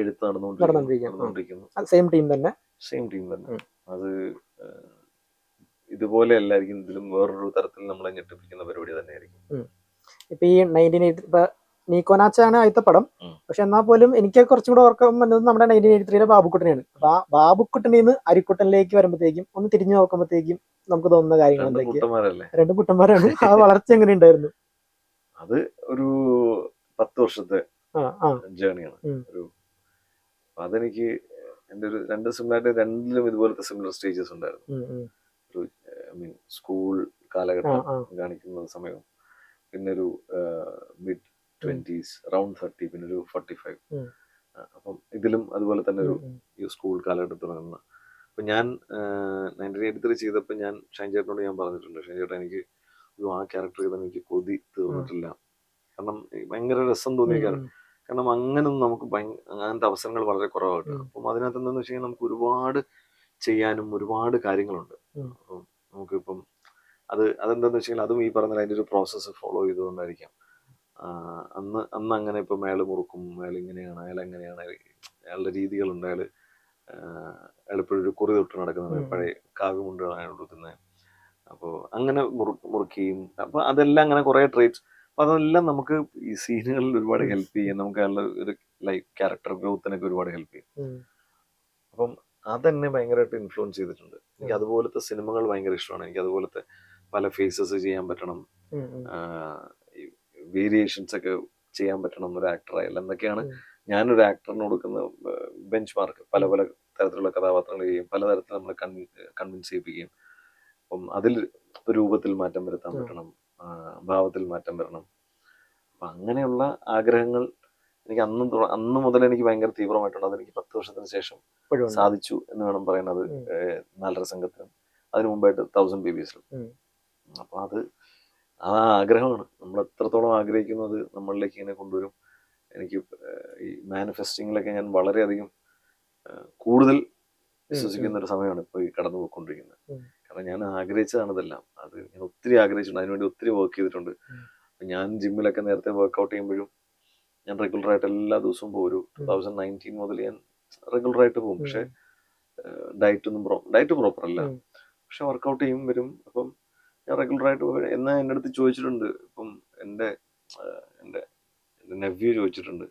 എഴുത്ത് നടന്നുകൊണ്ടിരിക്കുന്നു. സെയിം ടീം തന്നെ. അത് ഇതുപോലെ അല്ലായിരിക്കും, ഇതിലും വേറൊരു തരത്തിൽ നമ്മളെ ഞെട്ടിപ്പിക്കുന്ന പരിപാടി തന്നെയായിരിക്കും. ഇപ്പൊ ഈ 1983 നീക്കോനാച്ചാണ് ആദ്യത്തെ പടം. പക്ഷെ എന്നാൽ പോലും എനിക്ക് കുറച്ചും കൂടെ ഓർക്കാൻ വന്നത് നമ്മുടെ 1983 ബാബുക്കുട്ടനെയാണ്. അപ്പൊ ആ ബാബുക്കുട്ടനിൽ നിന്ന് അരിക്കുട്ടനിലേക്ക് വരുമ്പോഴത്തേക്കും ഒന്ന് തിരിഞ്ഞു നോക്കുമ്പോഴത്തേക്കും നമുക്ക് തോന്നുന്ന കാര്യങ്ങൾ എന്തൊക്കെയാണ്? 2 കുട്ടന്മാരാണ്. ആ വളർച്ച എങ്ങനെ ഉണ്ടായിരുന്നു? അത് ഒരു 10 വർഷത്തെ ജേണിയാണ്. അതെനിക്ക് എന്റെ ഒരു 2 സിമിലാരിറ്റി, 2ലും ഇതുപോലത്തെ സിമിലർ സ്റ്റേജസ് ഉണ്ടായിരുന്നു. ഒരു സ്കൂൾ കാലഘട്ടം കാണിക്കുന്ന സമയവും, പിന്നെ ഒരു മിഡ് 20s, അറൌണ്ട് 30, പിന്നെ ഒരു 45. അപ്പം ഇതിലും അതുപോലെ തന്നെ ഒരു ഈ സ്കൂൾ കാലഘട്ടത്തിൽ തുടങ്ങുന്ന. അപ്പൊ ഞാൻ 1983 ചെയ്തപ്പോൾ ഞാൻ ഷൈൻ ചേട്ടനോട് ഞാൻ പറഞ്ഞിട്ടുണ്ട്, ഷൈൻ ചേട്ടൻ എനിക്ക് ആ ക്യാരക്ടർ ചെയ്താൽ എനിക്ക് കൊതി തീർന്നിട്ടില്ല. കാരണം ഭയങ്കര രസം തോന്നിയ ക്യാരക്ടർ. കാരണം അങ്ങനൊന്നും നമുക്ക് അങ്ങനത്തെ അവസരങ്ങൾ വളരെ കുറവായിട്ട്. അപ്പം അതിനകത്ത് എന്താന്ന് വെച്ച് കഴിഞ്ഞാൽ നമുക്ക് ഒരുപാട് ചെയ്യാനും ഒരുപാട് കാര്യങ്ങളുണ്ട്. അപ്പം നമുക്കിപ്പം അതെന്താന്ന് വെച്ച് കഴിഞ്ഞാൽ അതും ഈ പറഞ്ഞ അതിൻ്റെ ഒരു പ്രോസസ്സ് ഫോളോ ചെയ്തുകൊണ്ടായിരിക്കാം. അന്ന് അങ്ങനെ ഇപ്പം അയാൾ മുറുക്കും, അയാൾ ഇങ്ങനെയാണ്, അയാൾ എങ്ങനെയാണ്, അയാളുടെ രീതികളുണ്ട്. അയാളിപ്പോഴും ഒരു കുറി തൊട്ട് നടക്കുന്നത്, പഴയ കാവ്യമുണ്ടാണ് അയാൾ കൊടുക്കുന്നത്. അപ്പോൾ അങ്ങനെ മുറുക്കുകയും, അപ്പൊ അതെല്ലാം അങ്ങനെ കുറെ ട്രേറ്റ്സ്. അപ്പൊ അതെല്ലാം നമുക്ക് ഈ സീനുകളിൽ ഒരുപാട് ഹെൽപ്പ് ചെയ്യും. നമുക്ക് അയാളുടെ ഒരു ലൈക്ക് ക്യാരക്ടർ ഗ്രോത്തിനൊക്കെ ഒരുപാട് ഹെൽപ്പ് ചെയ്യും. അപ്പം അതെന്നെ ഭയങ്കരമായിട്ട് ഇൻഫ്ലുവൻസ് ചെയ്തിട്ടുണ്ട്. എനിക്ക് അതുപോലത്തെ സിനിമകൾ ഭയങ്കര ഇഷ്ടമാണ്. എനിക്ക് അതുപോലത്തെ പല ഫേസസ് ചെയ്യാൻ പറ്റണം, വേരിയേഷൻസ് ഒക്കെ ചെയ്യാൻ പറ്റണം ഒരു ആക്ടറായാലും എന്നൊക്കെയാണ് ഞാനൊരു ആക്ടറിന് കൊടുക്കുന്ന ബെഞ്ച് മാർക്ക്. പല പല തരത്തിലുള്ള കഥാപാത്രങ്ങൾ ചെയ്യും, പലതരത്തിൽ നമ്മളെ കൺവിൻസ് ചെയ്യിപ്പിക്കുകയും. അപ്പം അതിൽ രൂപത്തിൽ മാറ്റം വരുത്താൻ പറ്റണം, ഭാവത്തിൽ മാറ്റം വരണം. അപ്പൊ അങ്ങനെയുള്ള ആഗ്രഹങ്ങൾ എനിക്ക് അന്ന് മുതൽ എനിക്ക് ഭയങ്കര തീവ്രമായിട്ടുണ്ട്. അതെനിക്ക് 10 വർഷത്തിന് ശേഷം സാധിച്ചു എന്ന് വേണം പറയുന്നത്. 4.5 സംഘത്തിലും അതിനു മുമ്പായിട്ട് 1000 BBSലും. അപ്പൊ അത് ആ ആഗ്രഹമാണ്. നമ്മൾ എത്രത്തോളം ആഗ്രഹിക്കുന്നത് നമ്മളിലേക്ക് ഇങ്ങനെ കൊണ്ടുവരും. എനിക്ക് ഈ മാനിഫെസ്റ്റിങ്ങിലൊക്കെ ഞാൻ വളരെയധികം കൂടുതൽ വിശ്വസിക്കുന്ന ഒരു സമയമാണ് ഇപ്പോൾ ഈ കടന്നു പോയിക്കൊണ്ടിരിക്കുന്നത്. കാരണം ഞാൻ ആഗ്രഹിച്ചതാണ് ഇതെല്ലാം. അത് ഞാൻ ഒത്തിരി ആഗ്രഹിച്ചിട്ടുണ്ട്, അതിനുവേണ്ടി ഒത്തിരി വർക്ക് ചെയ്തിട്ടുണ്ട്. ഞാൻ ജിമ്മിലൊക്കെ നേരത്തെ വർക്കൗട്ട് ചെയ്യുമ്പോഴും ഞാൻ റെഗുലറായിട്ട് എല്ലാ ദിവസവും പോകും. ഒരു 2019 മുതൽ ഞാൻ റെഗുലറായിട്ട് പോകും. പക്ഷെ ഡയറ്റ് പ്രോപ്പർ അല്ല, പക്ഷെ വർക്കൗട്ട് ചെയ്യും വരും. അപ്പം ഞാൻ റെഗുലറായിട്ട് എന്നാ എൻ്റെ അടുത്ത് ചോദിച്ചിട്ടുണ്ട്. ഇപ്പം എൻ്റെ നെവ്യൂ ചോദിച്ചിട്ടുണ്ട്,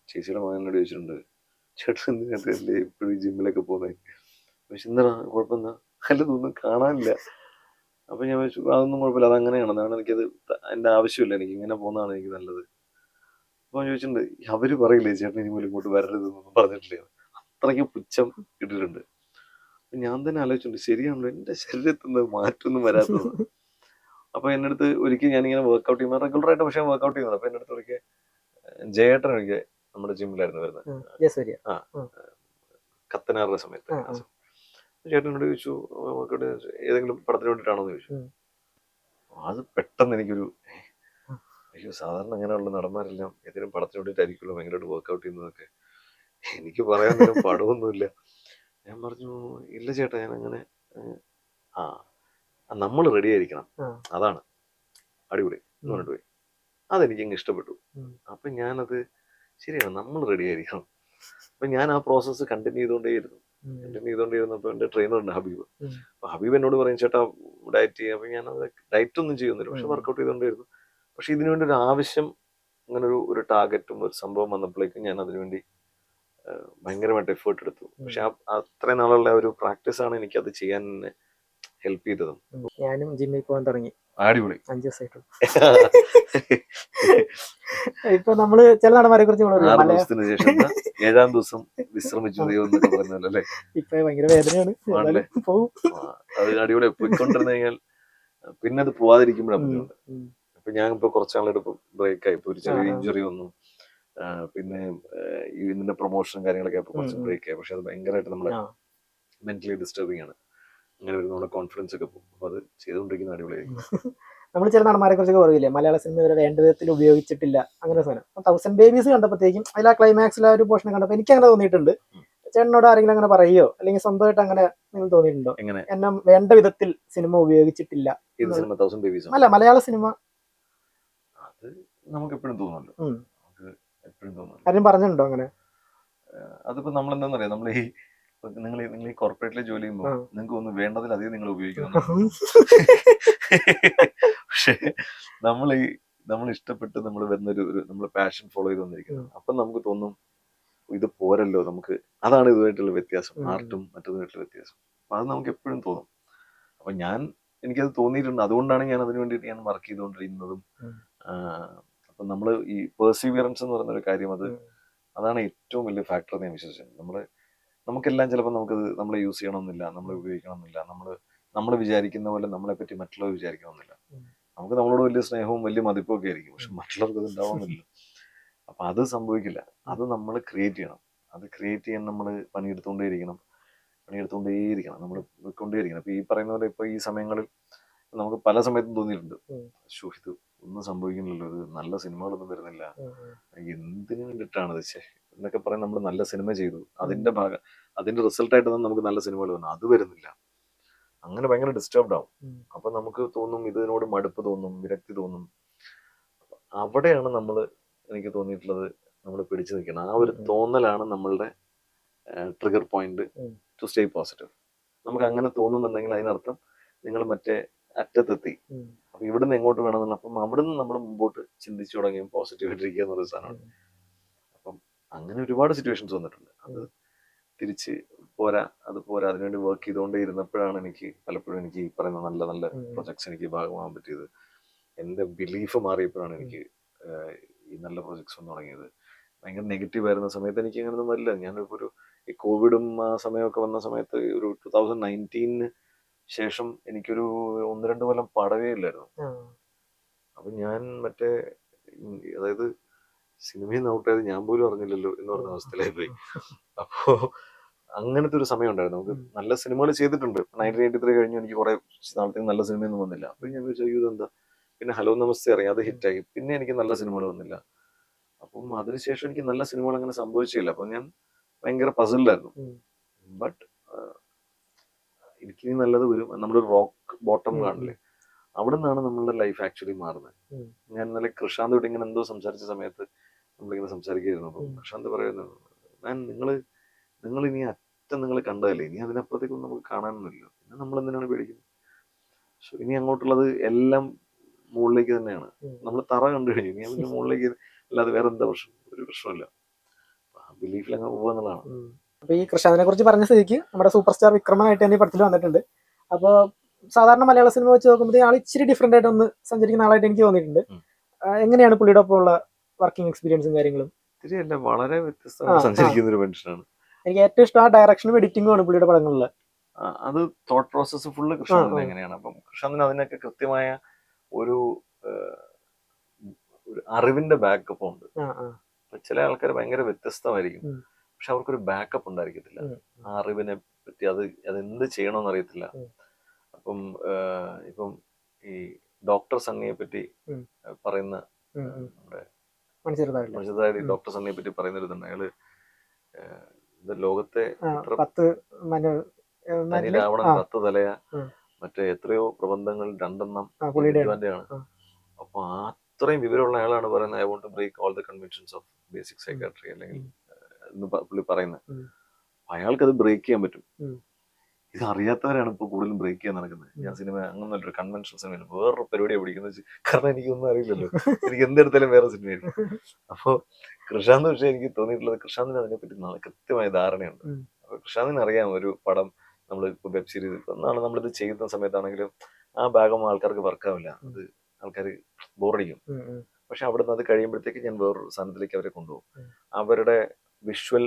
ചേച്ചിയുടെ മകൻ എന്നോട് ചോദിച്ചിട്ടുണ്ട്, ചേട്ടൻ എന്തിനകത്ത് എപ്പോഴും ജിമ്മിലൊക്കെ പോകുന്നത്? പക്ഷെ എന്താ കുഴപ്പമെന്നാ? അല്ലതൊന്നും കാണാനില്ല. അപ്പൊ ഞാൻ വെച്ചു അതൊന്നും കുഴപ്പമില്ല, അതങ്ങനെയാണ്, അതാണ് എനിക്കത് അതിന്റെ ആവശ്യമില്ല, എനിക്ക് ഇങ്ങനെ പോകുന്നതാണ് എനിക്ക് നല്ലത്. അപ്പൊ ചോദിച്ചിട്ടുണ്ട്, അവര് പറയില്ലേ ചേട്ടൻ ഇനി പോലും ഇങ്ങോട്ട് വരരുതെന്നൊന്നും പറഞ്ഞിട്ടില്ലേ? അത്രയ്ക്ക് പുച്ഛം കിട്ടിയിട്ടുണ്ട്. അപ്പൊ ഞാൻ തന്നെ ആലോചിച്ചിട്ടുണ്ട്, ശരിയാണല്ലോ, എന്റെ ശരീരത്തിൽ മാറ്റമൊന്നും വരാത്തത്. അപ്പൊ എന്റെ അടുത്ത് ഒരിക്കൽ ഞാനിങ്ങനെ വർക്കൗട്ട് ചെയ്യുമ്പോൾ റെഗുലറായിട്ട് പക്ഷെ വർക്കൗട്ട് ചെയ്യുന്നത്. അപ്പൊ എന്റെ അടുത്ത് ഒരിക്കൽ ജയേട്ടൻ ഒരിക്കൽ നമ്മുടെ ജിമ്മിലായിരുന്നു വരുന്നത്, കത്തനാറുടെ സമയത്ത്. ചേട്ടനോട് ചോദിച്ചു, ഏതെങ്കിലും പടത്തിന് വേണ്ടിയിട്ടാണോ എന്ന് ചോദിച്ചു. അത് പെട്ടെന്ന് എനിക്കൊരു അയ്യോ, സാധാരണ അങ്ങനെയുള്ള നടന്മാരെല്ലാം ഏതെങ്കിലും പടത്തിന് വേണ്ടിയിട്ടായിരിക്കുമല്ലോ ഭയങ്കരമായിട്ട് വർക്കൗട്ട് ചെയ്യുന്നതൊക്കെ. എനിക്ക് പറയാൻ പടമൊന്നുമില്ല. ഞാൻ പറഞ്ഞു, ഇല്ല ചേട്ടാ, ഞാൻ അങ്ങനെ നമ്മൾ റെഡി ആയിരിക്കണം, അതാണ് അടിപൊളി എന്ന് പറഞ്ഞിട്ട് പോയി. അതെനിക്ക് അങ്ങ് ഇഷ്ടപ്പെട്ടു. അപ്പൊ ഞാനത് ശരിയാണ്, നമ്മൾ റെഡി ആയിരിക്കണം. അപ്പൊ ഞാൻ ആ പ്രോസസ്സ് കണ്ടിന്യൂ ചെയ്തുകൊണ്ടേയിരുന്നപ്പോ എന്റെ ട്രെയിനറുണ്ട് ഹബീബ്. അപ്പൊ ഹബീബ് എന്നോട് പറയും, ചേട്ടാ ഡയറ്റ് ചെയ്യാം. അപ്പൊ ഞാനത് ഡയറ്റ് ഒന്നും ചെയ്യുന്നില്ല, പക്ഷെ വർക്കൗട്ട് ചെയ്തുകൊണ്ടേയിരുന്നു. പക്ഷെ ഇതിനു വേണ്ടി ഒരു ആവശ്യം, അങ്ങനെ ഒരു ടാർഗറ്റും ഒരു സംഭവം വന്നപ്പോഴേക്കും ഞാൻ അതിനുവേണ്ടി ഭയങ്കരമായിട്ട് എഫേർട്ട് എടുത്തു. പക്ഷെ അത്രയും നാളുള്ള ഒരു പ്രാക്ടീസാണ് എനിക്ക് അത് ചെയ്യാൻ ഹെൽപ്പ് ചെയ്തതും. ഞാനും ജിമ്മിൽ പോകാൻ തുടങ്ങി. അടിപൊളി. 5 ദിവസമായിട്ടുള്ളൂ. ഇപ്പൊ നമ്മള് ചില നടന്മാരെ കുറിച്ച് 6 ദിവസത്തിന് ശേഷം 7ാം ദിവസം വിശ്രമിച്ചു എന്നൊക്കെ പറയുന്നല്ലേ. ഇപ്പൊ ഭയങ്കര വേദനയാണ്. അത് അടിപൊളി. പോയിക്കൊണ്ടിരുന്നു കഴിഞ്ഞാൽ പിന്നെ അത് പോവാതിരിക്കുമ്പോഴാണ് ബുദ്ധിമുട്ട്. അപ്പൊ ഞാൻ ഇപ്പൊ കുറച്ചാളായിട്ട് ബ്രേക്ക് ആയി. ഇപ്പൊ ഒരു ചെറിയ ഇഞ്ചുറി വന്നു. പിന്നെ ഇതിന്റെ പ്രൊമോഷനും കാര്യങ്ങളൊക്കെ ഇപ്പൊ കുറച്ച് ബ്രേക്ക് ആയി. പക്ഷെ അത് ഭയങ്കരമായിട്ട് നമ്മളെ മെന്റലി ഡിസ്റ്റർബിംഗ് ആണ്. അങ്ങനെ വരുന്ന നമ്മുടെ കോൺഫിഡൻസ് ഒക്കെ പോകും. അപ്പൊ അത് ചെയ്തുകൊണ്ടിരിക്കുന്ന അടിപൊളിയായിരിക്കും. നമ്മൾ ചില നടന്മാരെ കുറിച്ചൊക്കെ പറയില്ലേ, മലയാള സിനിമ ഇവരെ വേണ്ട വിധത്തിൽ ഉപയോഗിച്ചിട്ടില്ല, അങ്ങനെ സാധനം. 1000 BBS കണ്ടപ്പോഴത്തേക്കും അതിൽ ആ ക്ലൈമാക്സിലെ ഒരു പോർഷൻ കണ്ടപ്പോൾ എനിക്ക് അങ്ങനെ തോന്നിയിട്ടുണ്ട്. ചേട്ടനോട് ആരെങ്കിലും അങ്ങനെ പറയോ, അല്ലെങ്കിൽ സ്വന്തമായിട്ട് അങ്ങനെ നിങ്ങൾ തോന്നിയിട്ടുണ്ടോ? എന്നെ വേണ്ട വിധത്തിൽ സിനിമ ഉപയോഗിച്ചിട്ടില്ല. അല്ല, മലയാള സിനിമ അത് നമുക്ക് എപ്പോഴും തോന്നുന്നുണ്ട്. ആരും പറഞ്ഞിട്ടുണ്ടോ അങ്ങനെ? അതിപ്പോ നമ്മൾ എന്താ പറയാ, നമ്മൾ നിങ്ങൾ ഈ കോർപ്പറേറ്റിൽ ജോലി ചെയ്യുമ്പോൾ നിങ്ങൾക്ക് ഒന്ന് വേണ്ടതിലധികം നിങ്ങൾ ഉപയോഗിക്കുന്നു. പക്ഷെ നമ്മൾ ഇഷ്ടപ്പെട്ട് നമ്മൾ വരുന്നൊരു നമ്മൾ പാഷൻ ഫോളോ ചെയ്ത് വന്നിരിക്കുന്നത്. അപ്പം നമുക്ക് തോന്നും ഇത് പോരല്ലോ, നമുക്ക് അതാണ് ഇതുമായിട്ടുള്ള വ്യത്യാസം, ആർട്ടും മറ്റതുമായിട്ടുള്ള വ്യത്യാസം. അപ്പൊ അത് നമുക്ക് എപ്പോഴും തോന്നും. അപ്പൊ എനിക്കത് തോന്നിയിട്ടുണ്ട്. അതുകൊണ്ടാണ് ഞാൻ അതിനു വേണ്ടിയിട്ട് ഞാൻ വർക്ക് ചെയ്തുകൊണ്ടിരിക്കുന്നതും. അപ്പൊ നമ്മൾ ഈ പെർസീവിയറൻസ് എന്ന് പറയുന്ന ഒരു കാര്യം, അതാണ് ഏറ്റവും വലിയ ഫാക്ടർ എന്ന് ഞാൻ വിശ്വസിക്കുന്നത്. നമുക്കെല്ലാം ചിലപ്പോൾ നമ്മളെ യൂസ് ചെയ്യണമെന്നില്ല, നമ്മളെ ഉപയോഗിക്കണമെന്നില്ല, നമ്മൾ വിചാരിക്കുന്ന പോലെ നമ്മളെ പറ്റി മറ്റുള്ളവർ വിചാരിക്കണമെന്നില്ല. നമുക്ക് നമ്മളോട് വലിയ സ്നേഹവും വലിയ മതിപ്പും ഒക്കെ ആയിരിക്കും, പക്ഷെ മറ്റുള്ളവർക്ക് അത് ഉണ്ടാവുന്നില്ല. അപ്പൊ അത് സംഭവിക്കില്ല. അത് നമ്മൾ ക്രിയേറ്റ് ചെയ്യണം. അത് ക്രിയേറ്റ് ചെയ്യാൻ നമ്മൾ പണിയെടുത്തുകൊണ്ടേയിരിക്കണം. നമ്മൾ പോയിക്കൊണ്ടേയിരിക്കണം. അപ്പൊ ഈ പറയുന്ന പോലെ ഇപ്പൊ ഈ സമയങ്ങളിൽ നമുക്ക് പല സമയത്തും തോന്നിയിട്ടുണ്ട്, ഇത് ഒന്നും സംഭവിക്കുന്നില്ലല്ലോ, ഇത് നല്ല സിനിമകളൊന്നും വരുന്നില്ല, എന്തിനു വേണ്ടിയിട്ടാണ് ഇത് എന്നൊക്കെ പറയാൻ. നമ്മൾ നല്ല സിനിമ ചെയ്തു, അതിന്റെ റിസൾട്ടായിട്ട് നമുക്ക് നല്ല സിനിമകൾ വന്നു, അത് വരുന്നില്ല. അങ്ങനെ ഭയങ്കര ഡിസ്റ്റർബ്ഡ് ആവും. അപ്പൊ നമുക്ക് തോന്നും, ഇതിനോട് മടുപ്പ് തോന്നും, വിരക്തി തോന്നും. അവിടെയാണ് എനിക്ക് തോന്നിയിട്ടുള്ളത്, നമ്മൾ പിടിച്ചു നിൽക്കണം. ആ ഒരു തോന്നലാണ് നമ്മളുടെ trigger point two stay positive. നമുക്ക് അങ്ങനെ തോന്നുന്നുണ്ടെങ്കിൽ അതിനർത്ഥം നിങ്ങൾ മറ്റേ അറ്റത്തെത്തി. അപ്പൊ ഇവിടുന്ന് എങ്ങോട്ട് വേണമെന്നുള്ള, അപ്പം അവിടുന്ന് നമ്മൾ മുമ്പോട്ട് ചിന്തിച്ചു തുടങ്ങിയും പോസിറ്റീവായിട്ടിരിക്കുക എന്നൊരു സാധനമാണ്. അപ്പം അങ്ങനെ ഒരുപാട് സിറ്റുവേഷൻസ് വന്നിട്ടുണ്ട്. അത് തിരിച്ച് പോരാ, അതിനുവേണ്ടി വർക്ക് ചെയ്തുകൊണ്ടേ ഇരുന്നപ്പോഴാണ് എനിക്ക് പലപ്പോഴും ഈ പറയുന്ന നല്ല നല്ല പ്രൊജക്ട്സ് എനിക്ക് ഭാഗമാകാൻ പറ്റിയത്. എന്റെ ബിലീഫ് മാറിയപ്പോഴാണ് എനിക്ക് ഈ നല്ല പ്രൊജക്ട്സ് വന്നു തുടങ്ങിയത്. ഭയങ്കര നെഗറ്റീവ് ആയിരുന്ന സമയത്ത് എനിക്ക് അങ്ങനെയൊന്നും വരില്ല. ഞാനിപ്പോ ഈ കോവിഡും ആ സമയമൊക്കെ വന്ന സമയത്ത് ഒരു 2019 ശേഷം എനിക്കൊരു 1-2 കൊല്ലം പടവേ ഇല്ലായിരുന്നു. അപ്പൊ ഞാൻ അതായത് സിനിമയിൽ നിന്ന് ഔട്ടായത് ഞാൻ പോലും അറിഞ്ഞില്ലല്ലോ എന്ന് പറഞ്ഞ അവസ്ഥയിലായി പോയി. അപ്പോ അങ്ങനത്തെ ഒരു സമയം ഉണ്ടായിരുന്നു. നമുക്ക് നല്ല സിനിമകൾ ചെയ്തിട്ടുണ്ട്. 1983 കഴിഞ്ഞ് എനിക്ക് കുറെ നാളത്തേക്ക് നല്ല സിനിമയൊന്നും വന്നില്ല. അപ്പൊ ഞാൻ വിചാരിച്ചു ഇതെന്താ. പിന്നെ ഹലോ നമസ്തേ അറിയാം, അത് ഹിറ്റായി. പിന്നെ എനിക്ക് നല്ല സിനിമകൾ വന്നില്ല. അപ്പം അതിനുശേഷം എനിക്ക് നല്ല സിനിമകൾ അങ്ങനെ സംഭവിച്ചില്ല. അപ്പൊ ഞാൻ ഭയങ്കര പസിലായിരുന്നു. ബട്ട് എനിക്ക് നല്ലത് വരും. നമ്മുടെ റോക്ക് ബോട്ടം കാണില്ലേ, അവിടെ നിന്നാണ് നമ്മളുടെ ലൈഫ് ആക്ച്വലി മാറുന്നത്. ഞാൻ ഇന്നലെ കൃഷാന്തോട്ട് ഇങ്ങനെ എന്തോ സംസാരിച്ച സമയത്ത് നമ്മളിങ്ങനെ സംസാരിക്കുകയായിരുന്നു. അപ്പം കൃഷാന്ത് പറയുന്നു, ഞാൻ നിങ്ങൾ ഇനി അറ്റം നിങ്ങൾ കണ്ടതല്ലേ, ഇനി അതിനപ്പുറത്തേക്കൊന്നും നമുക്ക് കാണാനൊന്നുമില്ല, പിന്നെ നമ്മൾ എന്തിനാണ് പേടിക്കുന്നത്. സോ ഇനി അങ്ങോട്ടുള്ളത് എല്ലാം മുകളിലേക്ക് തന്നെയാണ്. നമ്മൾ തറ കണ്ടു കഴിഞ്ഞു, ഇനി അതിന്റെ മുകളിലേക്ക് അല്ലാതെ വേറെ എന്താ പ്രശ്നം? ഒരു പ്രശ്നമില്ല. ബിലീഫിൽ അങ്ങ് പോകുക എന്നുള്ളതാണ്. അപ്പൊ ഈ കൃഷാന്തിനെ കുറിച്ച് പറഞ്ഞ സ്ഥിതിക്ക് നമ്മുടെ സൂപ്പർ സ്റ്റാർ വിക്രമനായിട്ട് തന്നെ ഈ പടത്തിൽ വന്നിട്ടുണ്ട്. അപ്പോൾ സാധാരണ മലയാള സിനിമ വെച്ച് നോക്കുമ്പോൾ ആൾ ഇച്ചിരി ഡിഫറെന്റ് ആയിട്ട് ഒന്ന് സഞ്ചരിക്കുന്ന ആളായിട്ട് എനിക്ക് തോന്നിയിട്ടുണ്ട്. എങ്ങനെയാണ് പുള്ളിയുടെ ഒപ്പം ഉള്ള വർക്കിംഗ് എക്സ്പീരിയൻസും കാര്യങ്ങളും? ശരിയല്ല, വളരെ വ്യത്യസ്തമായിട്ട് സഞ്ചരിക്കുന്ന ഒരു മനുഷ്യനാണ്. എനിക്ക് ഏറ്റവും ഇഷ്ടം ആ ഡയറക്ഷനും എഡിറ്റിംഗും ആണ് പുള്ളിയുടെ പടങ്ങളിൽ. അത് തോട്ട് പ്രോസസ്സ് ഫുള്ള് കൃഷ്ണാന്തിന് എങ്ങനെയാണ്. അപ്പം കൃഷ്ണാന്തിന് അതിനൊക്കെ കൃത്യമായ ഒരു അറിവിന്റെ ബാക്കപ്പ് ഉണ്ട്. ചില ആൾക്കാർ ഭയങ്കര വ്യത്യസ്തമായിരിക്കും, പക്ഷെ അവർക്കൊരു ബാക്കപ്പ് ഉണ്ടായിരിക്കത്തില്ല. ആ അറിവിനെ പറ്റി അതെന്ത് ചെയ്യണമെന്ന് അറിയത്തില്ല. അപ്പം ഇപ്പം ഈ ഡോക്ടർ സണ്ണിയെ പറ്റി പറയുന്ന നമ്മുടെ മനുഷ്യതായി ഡോക്ടർ സണ്ണിയെ പറ്റി പറയുന്നൊരിതുണ്ട്. അയാള് ലോകത്തെ രാവണൻ 10 തലയാ, മറ്റേ എത്രയോ പ്രബന്ധങ്ങൾ 2 വിദ്വാന്റെയാണ്. അപ്പൊ അത്രയും വിവരമുള്ള ആളാണ് പറയുന്നത്, I want to break all the conventions of basic psychiatry അല്ലെങ്കിൽ പുള്ളി പറയുന്നത്. അയാൾക്ക് അത് ബ്രേക്ക് ചെയ്യാൻ പറ്റും. ഇത് അറിയാത്തവരാണ് ഇപ്പൊ കൂടുതലും ബ്രേക്ക് ചെയ്യാൻ നടക്കുന്നത്. ഞാൻ സിനിമ അങ്ങനൊരു കൺവെൻഷൻ സിനിമ വേറൊരു പരിപാടിയാണ് പിടിക്കുന്നത്, കാരണം എനിക്കൊന്നും അറിയില്ലല്ലോ, എനിക്ക് എന്തെടുത്താലും വേറെ സിനിമയായിരിക്കും. അപ്പൊ കൃഷാന്ത് പക്ഷേ എനിക്ക് തോന്നിയിട്ടുള്ളത്, കൃഷാന്തിന് അതിനെപ്പറ്റി കൃത്യമായ ധാരണയുണ്ട്. അപ്പൊ കൃഷാന്തിന് അറിയാം ഒരു പടം നമ്മൾ ഇപ്പൊ വെബ് സീരീസ് ഒന്നാണ് നമ്മളിത് ചെയ്യുന്ന സമയത്താണെങ്കിലും ആ ഭാഗം ആൾക്കാർക്ക് വർക്കാവില്ല, അത് ആൾക്കാർ ബോറടിക്കും. പക്ഷെ അവിടെ നിന്ന് അത് കഴിയുമ്പോഴത്തേക്ക് ഞാൻ വേറൊരു സാധനത്തിലേക്ക് അവരെ കൊണ്ടുപോകും. അവരുടെ വിഷ്വൽ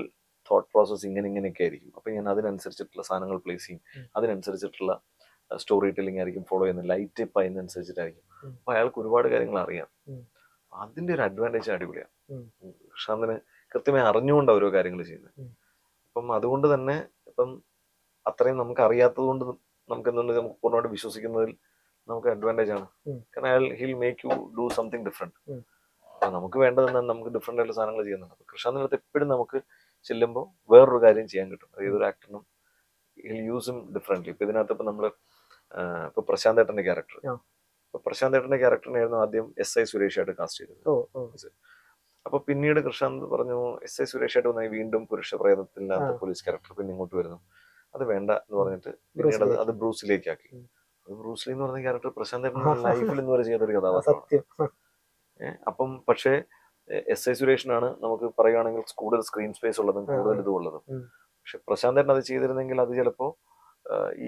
തോട്ട് പ്രോസസ് ഇങ്ങനെയൊക്കെ ആയിരിക്കും. അപ്പൊ ഞാൻ അതിനനുസരിച്ചിട്ടുള്ള സാധനങ്ങൾ പ്ലേസ് ചെയ്യും, അതിനനുസരിച്ചിട്ടുള്ള സ്റ്റോറി ടെല്ലിംഗ് ആയിരിക്കും ഫോളോ ചെയ്യുന്നത്, ലൈറ്റ് ഇപ്പം അതിനനുസരിച്ചിട്ടായിരിക്കും. അപ്പൊ അയാൾക്ക് ഒരുപാട് കാര്യങ്ങൾ അറിയാം. അതിന്റെ ഒരു അഡ്വാൻറ്റേജ് അടിപൊളിയാണ്. കൃഷ്ണാന്തിന് കൃത്യമായി അറിഞ്ഞുകൊണ്ട് ഓരോ കാര്യങ്ങൾ ചെയ്യുന്നത്. അപ്പം അതുകൊണ്ട് തന്നെ ഇപ്പം അത്രയും നമുക്ക് അറിയാത്തത് കൊണ്ട് നമുക്ക് എന്തുകൊണ്ട് നമുക്ക് പൂർണ്ണമായിട്ട് വിശ്വസിക്കുന്നതിൽ നമുക്ക് അഡ്വാൻറ്റേജ് ആണ്. കാരണം അയാൾ hill make you do something different. അപ്പൊ നമുക്ക് വേണ്ടത് എന്നാൽ നമുക്ക് ഡിഫറെന്റ് ആയിട്ടുള്ള സാധനങ്ങൾ ചെയ്യുന്നുണ്ട്. അപ്പൊ കൃഷ്ണാന്തിന്റെ അടുത്ത് എപ്പോഴും നമുക്ക് ചെല്ലുമ്പോൾ വേറൊരു കാര്യം ചെയ്യാൻ കിട്ടും. ഏതൊരു ആക്ടറിനും ഹിൽ യൂസും ഡിഫറെന്റ്ലി. ഇപ്പൊ ഇതിനകത്ത് ഇപ്പൊ നമ്മള് ഇപ്പൊ പ്രശാന്ത് ഏട്ടന്റെ ക്യാരക്ടർ, ഇപ്പൊ പ്രശാന്ത് ഏട്ടന്റെ ക്യാരക്ടറിനായിരുന്നു ആദ്യം SI സുരേഷായിട്ട് കാസ്റ്റ് ചെയ്തത്. അപ്പൊ പിന്നീട് കൃഷ്ണാന്ത് പറഞ്ഞു SI സുരേഷായിട്ട് വന്നാൽ വീണ്ടും പുരുഷ പ്രേതത്തിനകത്ത് പോലീസ് ക്യാരക്ടർ പിന്നെ ഇങ്ങോട്ട് വരുന്നു, അത് വേണ്ട എന്ന് പറഞ്ഞിട്ട് പിന്നീട് അത് ബ്രൂസിലേക്ക് ആക്കി. അത് ബ്രൂസ്ലി എന്ന് പറഞ്ഞ ക്യാരക്ടർ പ്രശാന്ത് ഏട്ടന്റെ ലൈഫിൽ എന്ന് വരെ ചെയ്യാത്തൊരു കഥാപാത്രമാണ്. അപ്പം പക്ഷേ SI സുരേഷിനാണ് നമുക്ക് പറയുകയാണെങ്കിൽ കൂടുതൽ സ്ക്രീൻ സ്പേസ് ഉള്ളതും കൂടുതൽ ഇതുള്ളതും. പക്ഷെ പ്രശാന്ത് ഏട്ടൻ അത് ചെയ്തിരുന്നെങ്കിൽ അത് ചിലപ്പോ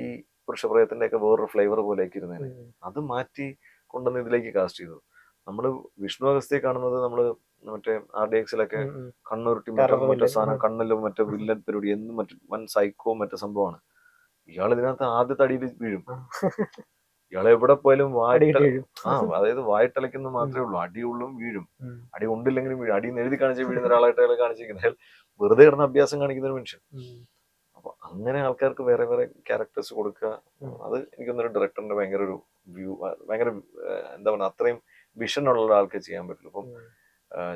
ഈ പുരുഷപ്രയത്തിന്റെ ഒക്കെ വേറൊരു ഫ്ലേവർ പോലെയൊക്കെ ഇരുന്നേനെ. അത് മാറ്റി കൊണ്ടുവന്ന് ഇതിലേക്ക് കാസ്റ്റ് ചെയ്തു. നമ്മള് വിഷ്ണു അഗസ്തിയെ കാണുന്നത് നമ്മള് മറ്റേ RDXലൊക്കെ കണ്ണുരുട്ടി മറ്റേ സാധനം കണ്ണിലും മറ്റേ വില്ലൻ പരിപാടി എന്നും മറ്റേ വൻ സൈക്കോ മറ്റേ സംഭവമാണ്. ഇയാൾ ഇതിനകത്ത് ആദ്യത്തെ അടിയിൽ വീഴും. ഇയാളെ എവിടെ പോയാലും അതായത് വായിട്ടലയ്ക്കുന്ന മാത്രമേ ഉള്ളൂ, അടിയുള്ളും വീഴും. അടി ഉണ്ടില്ലെങ്കിലും വീഴും. അടിയിൽ എഴുതി കാണിച്ച് വീഴുന്ന ഒരാളായിട്ട് അയാൾ കാണിച്ചിരിക്കുന്നത്, വെറുതെ കിടന്ന അഭ്യാസം കാണിക്കുന്ന ഒരു മനുഷ്യൻ. അപ്പൊ അങ്ങനെ ആൾക്കാർക്ക് വേറെ വേറെ ക്യാരക്ടേഴ്സ് കൊടുക്കുക, അത് എനിക്കൊന്നൊരു ഡയറക്ടറിന്റെ ഭയങ്കര ഒരു വ്യൂ, ഭയങ്കര എന്താ പറയുക, അത്രയും വിഷൻ ഉള്ള ഒരാൾക്ക് ചെയ്യാൻ പറ്റുള്ളൂ. അപ്പം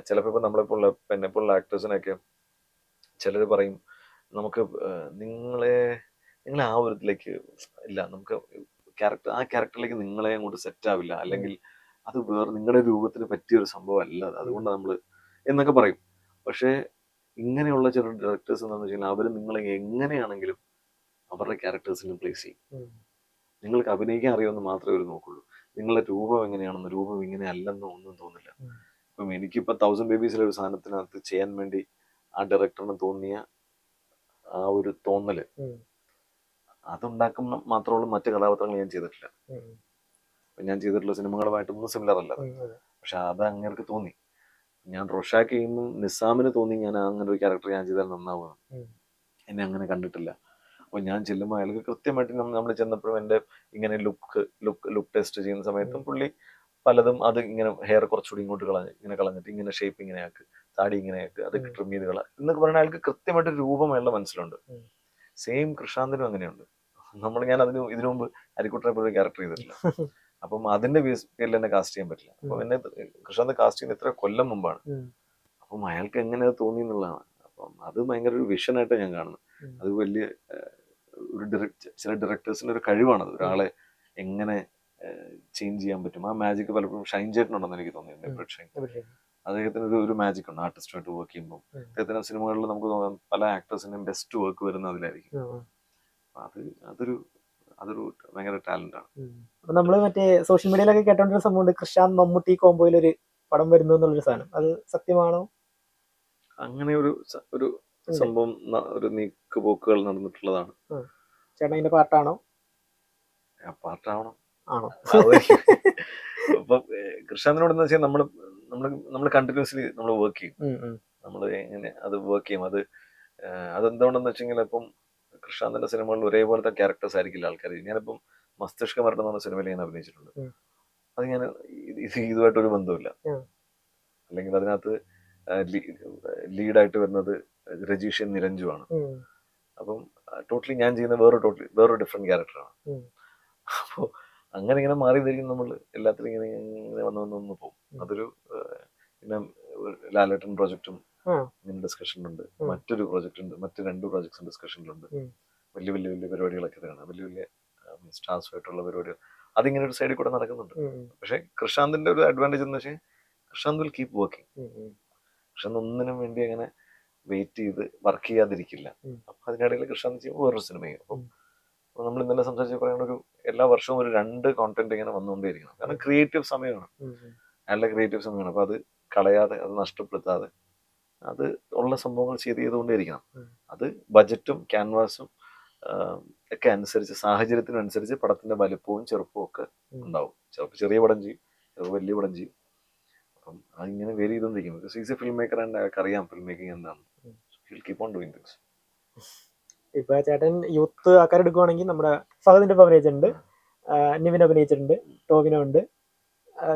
ചിലപ്പോ ഇപ്പൊ നമ്മളിപ്പോൾ എന്നെപ്പോലുള്ള ആക്ടേഴ്സിനൊക്കെ ചിലർ പറയും നമുക്ക് നിങ്ങളെ ആ ഒരു ഇതിലേക്ക് ഇല്ല, നമുക്ക് ആ ക്യാരക്ടറിലേക്ക് നിങ്ങളെ അങ്ങോട്ട് സെറ്റ് ആവില്ല, അല്ലെങ്കിൽ അത് വേറെ നിങ്ങളുടെ രൂപത്തിന് പറ്റിയ ഒരു സംഭവം അല്ല, അതുകൊണ്ട് നമ്മൾ എന്നൊക്കെ പറയും. പക്ഷെ ഇങ്ങനെയുള്ള ചില ഡയറക്ടേഴ്സ് എന്താണെന്ന് വെച്ചാൽ അവർ നിങ്ങളെ എങ്ങനെയാണെങ്കിലും അവരുടെ ക്യാരക്ടേഴ്സിനും പ്ലേസ് ചെയ്യും. നിങ്ങൾക്ക് അഭിനയിക്കാൻ അറിയുമെന്ന് മാത്രമേ അവർ നോക്കുള്ളൂ. നിങ്ങളുടെ രൂപം എങ്ങനെയാണെന്ന്, രൂപം ഇങ്ങനെ അല്ലെന്നോ ഒന്നും തോന്നില്ല. ഇപ്പം എനിക്കിപ്പോ 1000 ബേബീസിലെ ഒരു സാധനത്തിനകത്ത് ചെയ്യാൻ വേണ്ടി ആ ഡയറക്ടറിന് തോന്നിയ ആ ഒരു തോന്നല്, അതുണ്ടാക്കുന്ന മാത്രമുള്ള മറ്റു കഥാപാത്രങ്ങൾ ഞാൻ ചെയ്തിട്ടില്ല. ഞാൻ ചെയ്തിട്ടുള്ള സിനിമകളുമായിട്ടൊന്നും സിമിലർ അല്ല. പക്ഷെ അത് അങ്ങേർക്ക് തോന്നി. ഞാൻ റൊഷാക്ക് ചെയ്യുമ്പോൾ നിസാമിന് തോന്നി ഞാൻ അങ്ങനെ ഒരു ക്യാരക്ടർ ഞാൻ ചെയ്താൽ നന്നാവുമെന്ന്. എന്നെ അങ്ങനെ കണ്ടിട്ടില്ല. അപ്പോൾ ഞാൻ ചെല്ലുമ്പോൾ അയാൾക്ക് കൃത്യമായിട്ട് നമ്മൾ ചെന്നപ്പോഴും എൻ്റെ ഇങ്ങനെ ലുക്ക് ടെസ്റ്റ് ചെയ്യുന്ന സമയത്തും പുള്ളി പലതും അത് ഇങ്ങനെ ഹെയർ കുറച്ചുകൂടി ഇങ്ങോട്ട് ഇങ്ങനെ കളഞ്ഞിട്ട് ഇങ്ങനെ ഷേപ്പ് ഇങ്ങനെ ആക്ക്, താടി ഇങ്ങനെ ആക്ക്, അത് ട്രിം ചെയ്ത് എന്നൊക്കെ പറഞ്ഞാൽ അയാൾക്ക് കൃത്യമായിട്ട് രൂപം അയാളുടെ മനസ്സിലുണ്ട്. സെയിം കൃഷാന്തനും അങ്ങനെയുണ്ട്. ഞാൻ ഇതിനു മുമ്പ് അരിക്കുട്ടനെ പോലും ക്യാരക്ടർ ചെയ്തിട്ടില്ല. അപ്പം അതിന്റെ പേരിൽ എന്നെ കാസ്റ്റ് ചെയ്യാൻ പറ്റില്ല. അപ്പൊ എന്നെ കൃഷാന്ത് കാസ്റ്റ് ചെയ്യുന്ന എത്ര കൊല്ലം മുമ്പാണ്. അപ്പം അയാൾക്ക് എങ്ങനെ അത് തോന്നി എന്നുള്ളതാണ്. അപ്പം അത് ഭയങ്കര ഒരു വിഷനായിട്ട് ഞാൻ കാണുന്നത്. അത് വലിയ ചില ഡയറക്ടേഴ്സിന്റെ ഒരു കഴിവാണത്, ഒരാളെ എങ്ങനെ ചേഞ്ച് ചെയ്യാൻ പറ്റും. ആ മാജിക് പലപ്പോഴും ഷൈൻ ചേട്ടനുണ്ടെന്ന് എനിക്ക് തോന്നിയിട്ടുണ്ട്. അദ്ദേഹത്തിന് ഒരു മാജിക് ഉണ്ട് ആർട്ടിസ്റ്റുമായിട്ട് വർക്ക് ചെയ്യുമ്പോൾ. അദ്ദേഹത്തിന്റെ സിനിമകളിൽ നമുക്ക് തോന്നാം പല ആക്ടേഴ്സിന്റെയും ബെസ്റ്റ് വർക്ക് വരുന്ന അതിലായിരിക്കും. അതൊരു ഭയങ്കര ടാലന്റ് ആണ്. നമ്മള് മറ്റേ സോഷ്യൽ മീഡിയയിലൊക്കെ കേട്ടോണ്ടൊരു സംഭവം കൃഷാന്ത് മമ്മൂട്ടി കോംബോയിൽ ഒരു പടം വരുന്നു എന്നുള്ളൊരു സാധനം, അത് സത്യമാണോ? അങ്ങനെ ഒരു സംഭവം, ഒരു നീക്കുപോക്കുകൾ നടന്നിട്ടുള്ളതാണ്. ചേട്ടൻ അതിന്റെ പാർട്ടാണോ? പാർട്ടാവണം. ആണോ? അപ്പൊ കൃഷാന്തിനോട് എന്ന് വെച്ചാൽ നമ്മള് കണ്ടിന്യൂസ്ലി നമ്മൾ വർക്ക് ചെയ്യും. നമ്മൾ എങ്ങനെ അത് വർക്ക് ചെയ്യും. അതെന്തുകൊണ്ടെന്ന് വെച്ചെങ്കിൽ ഇപ്പം കൃഷാന്തിന്റെ സിനിമകളിൽ ഒരേപോലത്തെ ക്യാരക്ടേഴ്സ് ആയിരിക്കില്ല ആൾക്കാർ. ഞാനിപ്പം മസ്തിഷ്ക മരണം എന്ന് പറഞ്ഞ സിനിമയിൽ ഞാൻ അഭിനയിച്ചിട്ടുണ്ട്. അത് ഞാൻ ഇതുമായിട്ടൊരു ബന്ധമില്ല. അല്ലെങ്കിൽ അതിനകത്ത് ലീഡായിട്ട് വരുന്നത് രജീഷൻ നിരഞ്ജുവാണ്. അപ്പം ടോട്ടലി ഞാൻ ചെയ്യുന്ന വേറൊരു ഡിഫറെന്റ് ക്യാരക്ടറാണ്. അപ്പോൾ അങ്ങനെ ഇങ്ങനെ മാറി തിരിക്കും നമ്മൾ എല്ലാത്തിലും ഇങ്ങനെ വന്നു പോകും. അതൊരു പിന്നെ ലാലേട്ടൻ പ്രോജക്റ്റും ഇങ്ങനെ ഡിസ്കഷനിലുണ്ട്. മറ്റൊരു പ്രോജക്റ്റ് ഉണ്ട്, മറ്റു 2 പ്രോജക്ട്സും ഡിസ്കഷനിലുണ്ട്. വലിയ വലിയ വലിയ പരിപാടികളൊക്കെ തന്നെയാണ്, വലിയ വലിയ സ്റ്റാർസുമായിട്ടുള്ള പരിപാടികൾ. അതിങ്ങനെ ഒരു സൈഡിൽ കൂടെ നടക്കുന്നുണ്ട്. പക്ഷെ കൃഷാന്തിന്റെ ഒരു അഡ്വാൻറ്റേജ് എന്ന് വെച്ചാൽ Krishanth will keep working. Krishanth ഒന്നിനും വേണ്ടി അങ്ങനെ വെയിറ്റ് ചെയ്ത് വർക്ക് ചെയ്യാതിരിക്കില്ല. അപ്പൊ അതിനിടയിൽ കൃഷാന്ത് ചെയ്യുമ്പോൾ വേറൊരു സിനിമയും. അപ്പം നമ്മൾ ഇന്നലെ സംസാരിച്ച് പറയുന്ന എല്ലാ വർഷവും ഒരു 2 കോണ്ടന്റ് ഇങ്ങനെ വന്നുകൊണ്ടേയിരിക്കണം. കാരണം ക്രിയേറ്റീവ് സമയമാണ്, നല്ല ക്രിയേറ്റീവ് സമയമാണ്. അപ്പൊ അത് കളയാതെ, അത് നഷ്ടപ്പെടുത്താതെ, അത് ഉള്ള സംഭവങ്ങൾ ചെയ്തുകൊണ്ടേയിരിക്കണം. അത് ബജറ്റും ക്യാൻവാസും ഒക്കെ അനുസരിച്ച്, സാഹചര്യത്തിനനുസരിച്ച് പടത്തിന്റെ വലിപ്പവും ചെറുപ്പവും ഒക്കെ ഉണ്ടാവും. ചിലപ്പോൾ ചെറിയ പടം ചെയ്യും, ചിലപ്പോൾ വലിയ പടം ചെയ്യും. അപ്പം അതിങ്ങനെ വേരി ചെയ്തുകൊണ്ടിരിക്കും. Because is A film maker and അയാൾക്ക് അറിയാം ഫിലിം മേക്കിംഗ് എന്താണ്. He keep on doing things. ഇപ്പൊ ചേട്ടൻ യൂത്ത് ആൾക്കാർ എടുക്കുവാണെങ്കിൽ നമ്മുടെ ഫഹദിന്റെ ഒപ്പം അഭിനയിച്ചിട്ടുണ്ട്, നിവിൻ അഭിനയിച്ചിട്ടുണ്ട്, ടോവിനോ ഉണ്ട്,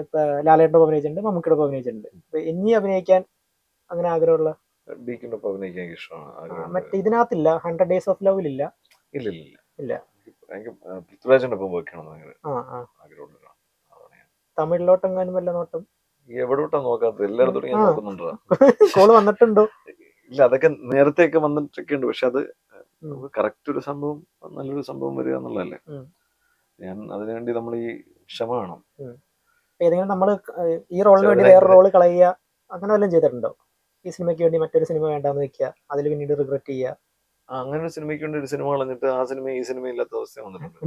ഇപ്പൊ ലാലേട്ടൻ്റെ ഒപ്പം അഭിനയിച്ചിട്ടുണ്ട്, മമ്മൂക്കിയുടെ ഒപ്പം അഭിനയിച്ചിട്ടുണ്ട്. ഇപ്പൊ ഇനി അഭിനയിക്കാൻ അങ്ങനെ ആഗ്രഹമുള്ള ഡീക്കിനൊപ്പം അഭിനയിക്കാൻ ഇഷ്ടമാണ്. മറ്റേ ഇതിനകത്തില്ല, 100 Days of Love ഇല്ല. ഇല്ല. എനിക്ക് പൃഥ്വിരാജിന്റെ ഒപ്പം വർക്ക് ചെയ്യണം ആഗ്രഹമുള്ള. തമിഴിലോട്ടെങ്ങാനും വല്ല നോട്ടം? എവിടോട്ടാ നോക്കാത്തത്? എല്ലായിടത്തോട്ടും ഞാൻ നോക്കുന്നുണ്ടോ? കോള് വന്നിട്ടുണ്ടോ? ഇല്ല, അതൊക്കെ നേരത്തെയൊക്കെ വന്നിട്ടൊക്കെ ഉണ്ട്. പക്ഷെ അത് കറക്റ്റ് ഒരു സംഭവം, നല്ലൊരു സംഭവം വരിക എന്നുള്ളതല്ലേ. ഞാൻ അതിനുവേണ്ടി നമ്മൾ ഈ ക്ഷമ വേണം. ഏതെങ്കിലും നമ്മള് ഈ റോളിന് വേണ്ടി വേറെ റോള് കളയുക അങ്ങനെ വല്ലതും ചെയ്തിട്ടുണ്ടോ? ഈ സിനിമയ്ക്ക് വേണ്ടി മറ്റൊരു സിനിമ വേണ്ടാന്ന് വെക്കുക, അതിൽ പിന്നീട് റിഗ്രറ്റ് ചെയ്യുക. അങ്ങനെ ഒരു സിനിമയ്ക്ക് വേണ്ടി ഒരു സിനിമ കളഞ്ഞിട്ട് ആ സിനിമ ഈ സിനിമ ഇല്ലാത്ത അവസ്ഥ വന്നിട്ടുണ്ട്.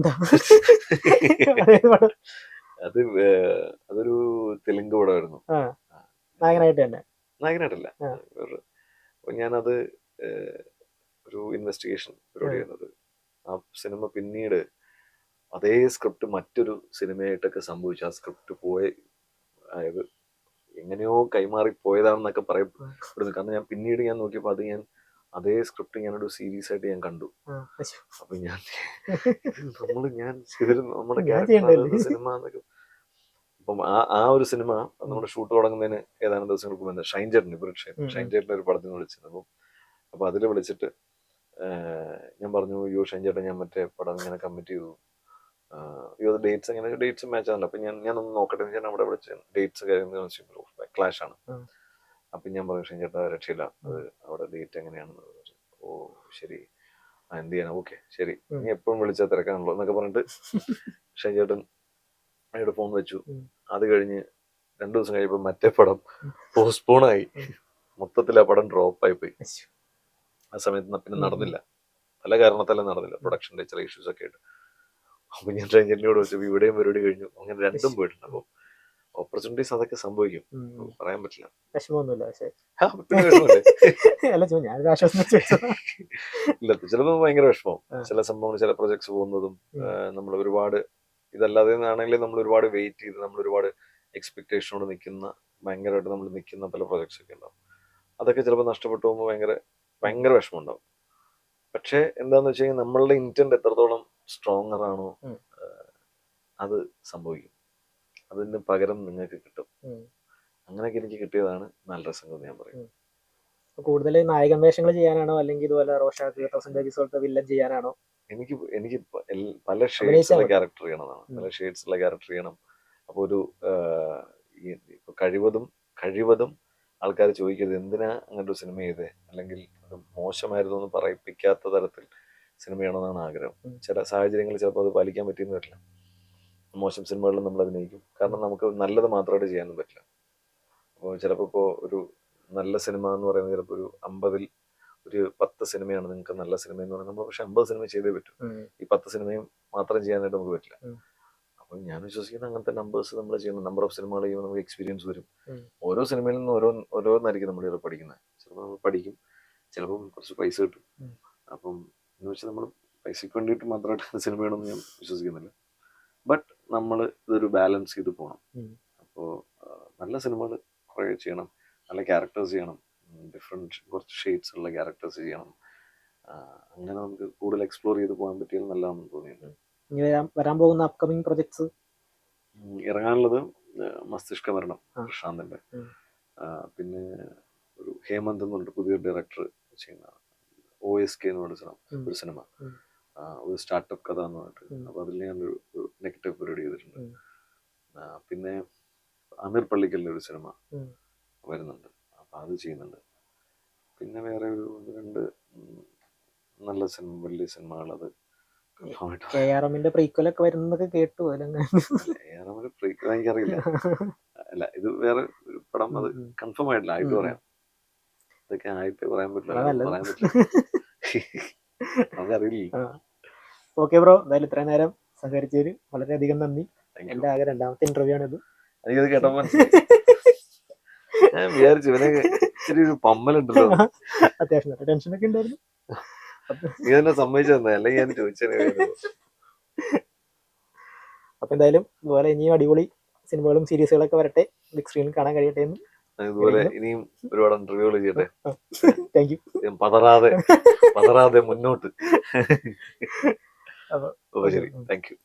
അതൊരു തെലുങ്ക് പടമായിരുന്നു. നായകനായിട്ട് തന്നെ? നായകനായിട്ടല്ല. അപ്പൊ ഞാനത് ഒരു ഇൻവെസ്റ്റിഗേഷൻ പരിപാടി ചെയ്യുന്നത്. ആ സിനിമ പിന്നീട് അതേ സ്ക്രിപ്റ്റ് മറ്റൊരു സിനിമയായിട്ടൊക്കെ സംഭവിച്ചു. ആ സ്ക്രിപ്റ്റ് അതായത് എങ്ങനെയോ കൈമാറി പോയതാണെന്നൊക്കെ പറയപ്പെടുന്നു. കാരണം ഞാൻ പിന്നീട് നോക്കിയപ്പോൾ അതേ സ്ക്രിപ്റ്റ് ഞാനൊരു സീരീസ് ആയിട്ട് ഞാൻ കണ്ടു. അപ്പൊ ഞാൻ നമ്മുടെ സിനിമ എന്നൊക്കെ. അപ്പം ആ ഒരു സിനിമ നമ്മുടെ ഷൂട്ട് തുടങ്ങുന്നതിന് ഏതാനും ദിവസങ്ങൾക്ക് മുമ്പ് ഷൈൻ ചേട്ടൻ്റെ ഒരു പടത്തിന് വിളിച്ചത്. അപ്പൊ അതിൽ വിളിച്ചിട്ട് ഞാൻ പറഞ്ഞു, യോ ഷൈൻ ചേട്ടൻ, ഞാൻ മറ്റേ പടം ഇങ്ങനെ കമ്മിറ്റ് ചെയ്തു, ഡേറ്റ്സ് എങ്ങനെ ഡേറ്റ്സ് മാച്ച് ആണല്ലോ. അപ്പൊ ഞാനൊന്ന് നോക്കട്ടെ. ഞാൻ അവിടെ വിളിച്ച് ഡേറ്റ്സ് കാര്യങ്ങൾ ക്ലാഷ് ആണ്. അപ്പൊ ഞാൻ പറഞ്ഞു, ഷൈൻ ചേട്ടാ രക്ഷയില്ല, അത് അവിടെ ഡേറ്റ് എങ്ങനെയാണെന്ന് പറഞ്ഞു. ഓ ശരി, എന്ത് ചെയ്യാനാ, ഓക്കെ ശരി, നീ എപ്പോഴും വിളിച്ചാൽ തിരക്കാണല്ലോ എന്നൊക്കെ പറഞ്ഞിട്ട് ഷൈൻ ചേട്ടൻ അയാളുടെ ഫോൺ വെച്ചു. അത് കഴിഞ്ഞ് 2 ദിവസം കഴിയുമ്പോൾ മറ്റേ പടം പോസ്റ്റ്പോണായി. മൊത്തത്തിൽ ആ പടം ഡ്രോപ്പായി പോയി. ആ സമയത്ത് പിന്നെ നടന്നില്ല, പല കാരണത്താലും നടന്നില്ല, പ്രൊഡക്ഷൻ്റെ ചില ഇഷ്യൂസ് ഒക്കെ ആയിട്ട്. അപ്പൊ ഞാൻ ഷൈൻചേട്ടനോട് വെച്ചു, ഇവിടെയും പരിപാടി കഴിഞ്ഞു, അങ്ങനെ 2ഉം പോയിട്ടുണ്ട്. അപ്പൊ ഓപ്പർച്യൂണിറ്റീസ് അതൊക്കെ സംഭവിക്കും, പറയാൻ പറ്റില്ല. വിഷമമൊന്നുമില്ല. ഇല്ല, ചിലപ്പോൾ ഭയങ്കര വിഷമം. ചില സംഭവങ്ങൾ, ചില പ്രൊജക്ട്സ് പോകുന്നതും നമ്മൾ ഒരുപാട് ഇതല്ലാതെ ആണെങ്കിലും നമ്മൾ ഒരുപാട് വെയിറ്റ് ചെയ്ത്, നമ്മൾ ഒരുപാട് എക്സ്പെക്ടേഷനോട് ഭയങ്കരമായിട്ട് നമ്മൾ നിൽക്കുന്ന പല പ്രൊജക്ട്സ് ഒക്കെ ഉണ്ടാവും. അതൊക്കെ ചിലപ്പോൾ നഷ്ടപ്പെട്ടു പോകുമ്പോൾ ഭയങ്കര വിഷമം ഉണ്ടാവും. പക്ഷെ എന്താന്ന് വെച്ച് കഴിഞ്ഞാൽ നമ്മളുടെ ഇന്റന്റ് എത്രത്തോളം സ്ട്രോങ്ങർ ആണോ അത് സംഭവിക്കും. അതിന് പകരം നിങ്ങൾക്ക് കിട്ടും. അങ്ങനെയൊക്കെ എനിക്ക് കിട്ടിയതാണ് നല്ല രസം എന്ന് ഞാൻ പറയും. കൂടുതൽ നായകൻ വേഷങ്ങൾ ചെയ്യാനാണോ അല്ലെങ്കിൽ ഇതുപോലെ റോഷാക്ക് 1000 പോലത്തെ വില്ലൻ ചെയ്യാനാണോ? എനിക്ക് പല ഷെയ്ഡ്സുള്ള ക്യാരക്ടർ ചെയ്യണമെന്നാണ്. പല ഷെയ്ഡ്സുള്ള ക്യാരക്ടർ ചെയ്യണം. അപ്പോൾ ഒരു ഇപ്പൊ കഴിവതും ആൾക്കാർ ചോദിക്കരുത് എന്തിനാ അങ്ങനത്തെ ഒരു സിനിമ ചെയ്തേ, അല്ലെങ്കിൽ അത് മോശമായിരുന്നു എന്ന് പറയിപ്പിക്കാത്ത തരത്തിൽ സിനിമയാണെന്നാണ് ആഗ്രഹം. ചില സാഹചര്യങ്ങളിൽ ചിലപ്പോൾ അത് പാലിക്കാൻ പറ്റിയെന്ന് വരില്ല. മോശം സിനിമകളിൽ നമ്മൾ അഭിനയിക്കും. കാരണം നമുക്ക് നല്ലത് മാത്രമായിട്ട് ചെയ്യാനും പറ്റില്ല. അപ്പോൾ ചിലപ്പോൾ ഇപ്പോൾ ഒരു നല്ല സിനിമ എന്ന് പറയുന്നത് ചിലപ്പോൾ ഒരു 50-ൽ ഒരു 10 സിനിമയാണ് നിങ്ങൾക്ക് നല്ല സിനിമ എന്ന് പറയുന്നത്. നമ്മൾ പക്ഷെ 50 സിനിമ ചെയ്തേ പറ്റും. ഈ 10 സിനിമയും മാത്രം ചെയ്യാനായിട്ട് നമുക്ക് പറ്റില്ല. അപ്പം ഞാൻ വിശ്വസിക്കുന്ന അങ്ങനത്തെ നമ്പേഴ്സ് നമ്മൾ ചെയ്യണം. നമ്പർ ഓഫ് സിനിമകൾ ചെയ്യുമ്പോൾ നമുക്ക് എക്സ്പീരിയൻസ് വരും. ഓരോ സിനിമയിൽ നിന്ന് ഓരോന്നായിരിക്കും നമ്മൾ ഇവിടെ പഠിക്കുന്നത്. ചിലപ്പോൾ നമ്മൾ പഠിക്കും, ചിലപ്പോൾ കുറച്ച് പൈസ കിട്ടും. അപ്പം എന്ന് വെച്ചാൽ നമ്മൾ പൈസയ്ക്ക് വേണ്ടിയിട്ട് മാത്രമായിട്ട് സിനിമയാണെന്ന് ഞാൻ വിശ്വസിക്കുന്നില്ല. ബട്ട് നമ്മൾ ഇതൊരു ബാലൻസ് ചെയ്ത് പോകണം. അപ്പോൾ നല്ല സിനിമകൾ കുറേ ചെയ്യണം, നല്ല ക്യാരക്ടേഴ്സ് ചെയ്യണം, ഡിഫറെൻറ്റ് കുറച്ച് ഷെയ്ഡ്സ് ഉള്ള ക്യാരക്ടേഴ്സ് ചെയ്യണം. അങ്ങനെ നമുക്ക് കൂടുതൽ എക്സ്പ്ലോർ ചെയ്ത് പോകാൻ പറ്റിയാൽ നല്ലതാണെന്ന് തോന്നിയിട്ടുണ്ട്. വരാൻ പോകുന്ന അപ്കമിങ് പ്രൊജക്ട്സ് ഇറങ്ങാനുള്ളത് മസ്തിഷ്ക മരണം പ്രശാന്തിന്റെ, പിന്നെ ഒരു ഹേമന്ത് എന്ന് പറഞ്ഞിട്ട് പുതിയ ഡയറക്ടർ ചെയ്യുന്ന OSK എന്ന് പറഞ്ഞ ഒരു സിനിമ, ഒരു സ്റ്റാർട്ടപ്പ് കഥ എന്ന് പറഞ്ഞിട്ട്. അപ്പൊ അതിൽ ഞാനൊരു നെഗറ്റീവ് പരിപാടി ചെയ്തിട്ടുണ്ട്. പിന്നെ അമീർ പള്ളിക്കലിന്റെ ഒരു സിനിമ വരുന്നുണ്ട്, അപ്പൊ അത് ചെയ്യുന്നുണ്ട്. പിന്നെ വേറെ ഒരു 2 നല്ല സിനിമ, വലിയ സിനിമകൾ അത് KRMന്റെ പ്രീക്വലൊക്കെ വരുന്നതൊക്കെ കേട്ടു. KRMന്റെ പ്രീക്വൽ എനിക്കറിയില്ല. അല്ല, ഇത് വേറെ ഒരു പടം, അത് കൺഫേം ആയിട്ടില്ല, ആയിട്ട് പറയാം. ഇതൊക്കെ ആയിട്ട് പറയാൻ പറ്റില്ല, നമുക്കറിയില്ല. ഓക്കെ ബ്രോ, എന്തായാലും ഇത്രയും നേരം സഹകരിച്ചതിന് വളരെയധികം നന്ദി. എന്റെ ആകെ 2ാമത്തെ ഇന്റർവ്യൂ ആണിത്. എനിക്കത് കേട്ടപ്പോ ഞാൻ വിചാരിച്ചു ഇവനൊക്കെ ഇച്ചിരി ഒരു പമ്മലുണ്ടല്ലോ. അത്യാവശ്യം ടെൻഷനൊക്കെ ഉണ്ടായിരുന്നു. നീ തന്നെ സമ്മതിച്ചെന്നാ, അല്ലെങ്കിൽ ഞാൻ ചോദിച്ചേ. അപ്പൊ എന്തായാലും ഇതുപോലെ ഇനിയും അടിപൊളി സിനിമകളും സീരീസുകളൊക്കെ വരട്ടെ, ബിഗ് സ്ക്രീനിൽ കാണാൻ കഴിയട്ടെ എന്ന്. ഇതുപോലെ ഇനിയും ഒരുപാട് ഇന്റർവ്യൂകൾ ചെയ്യട്ടെ. Thank you. പതറാതെ മുന്നോട്ട്. ശരി, താങ്ക് യു.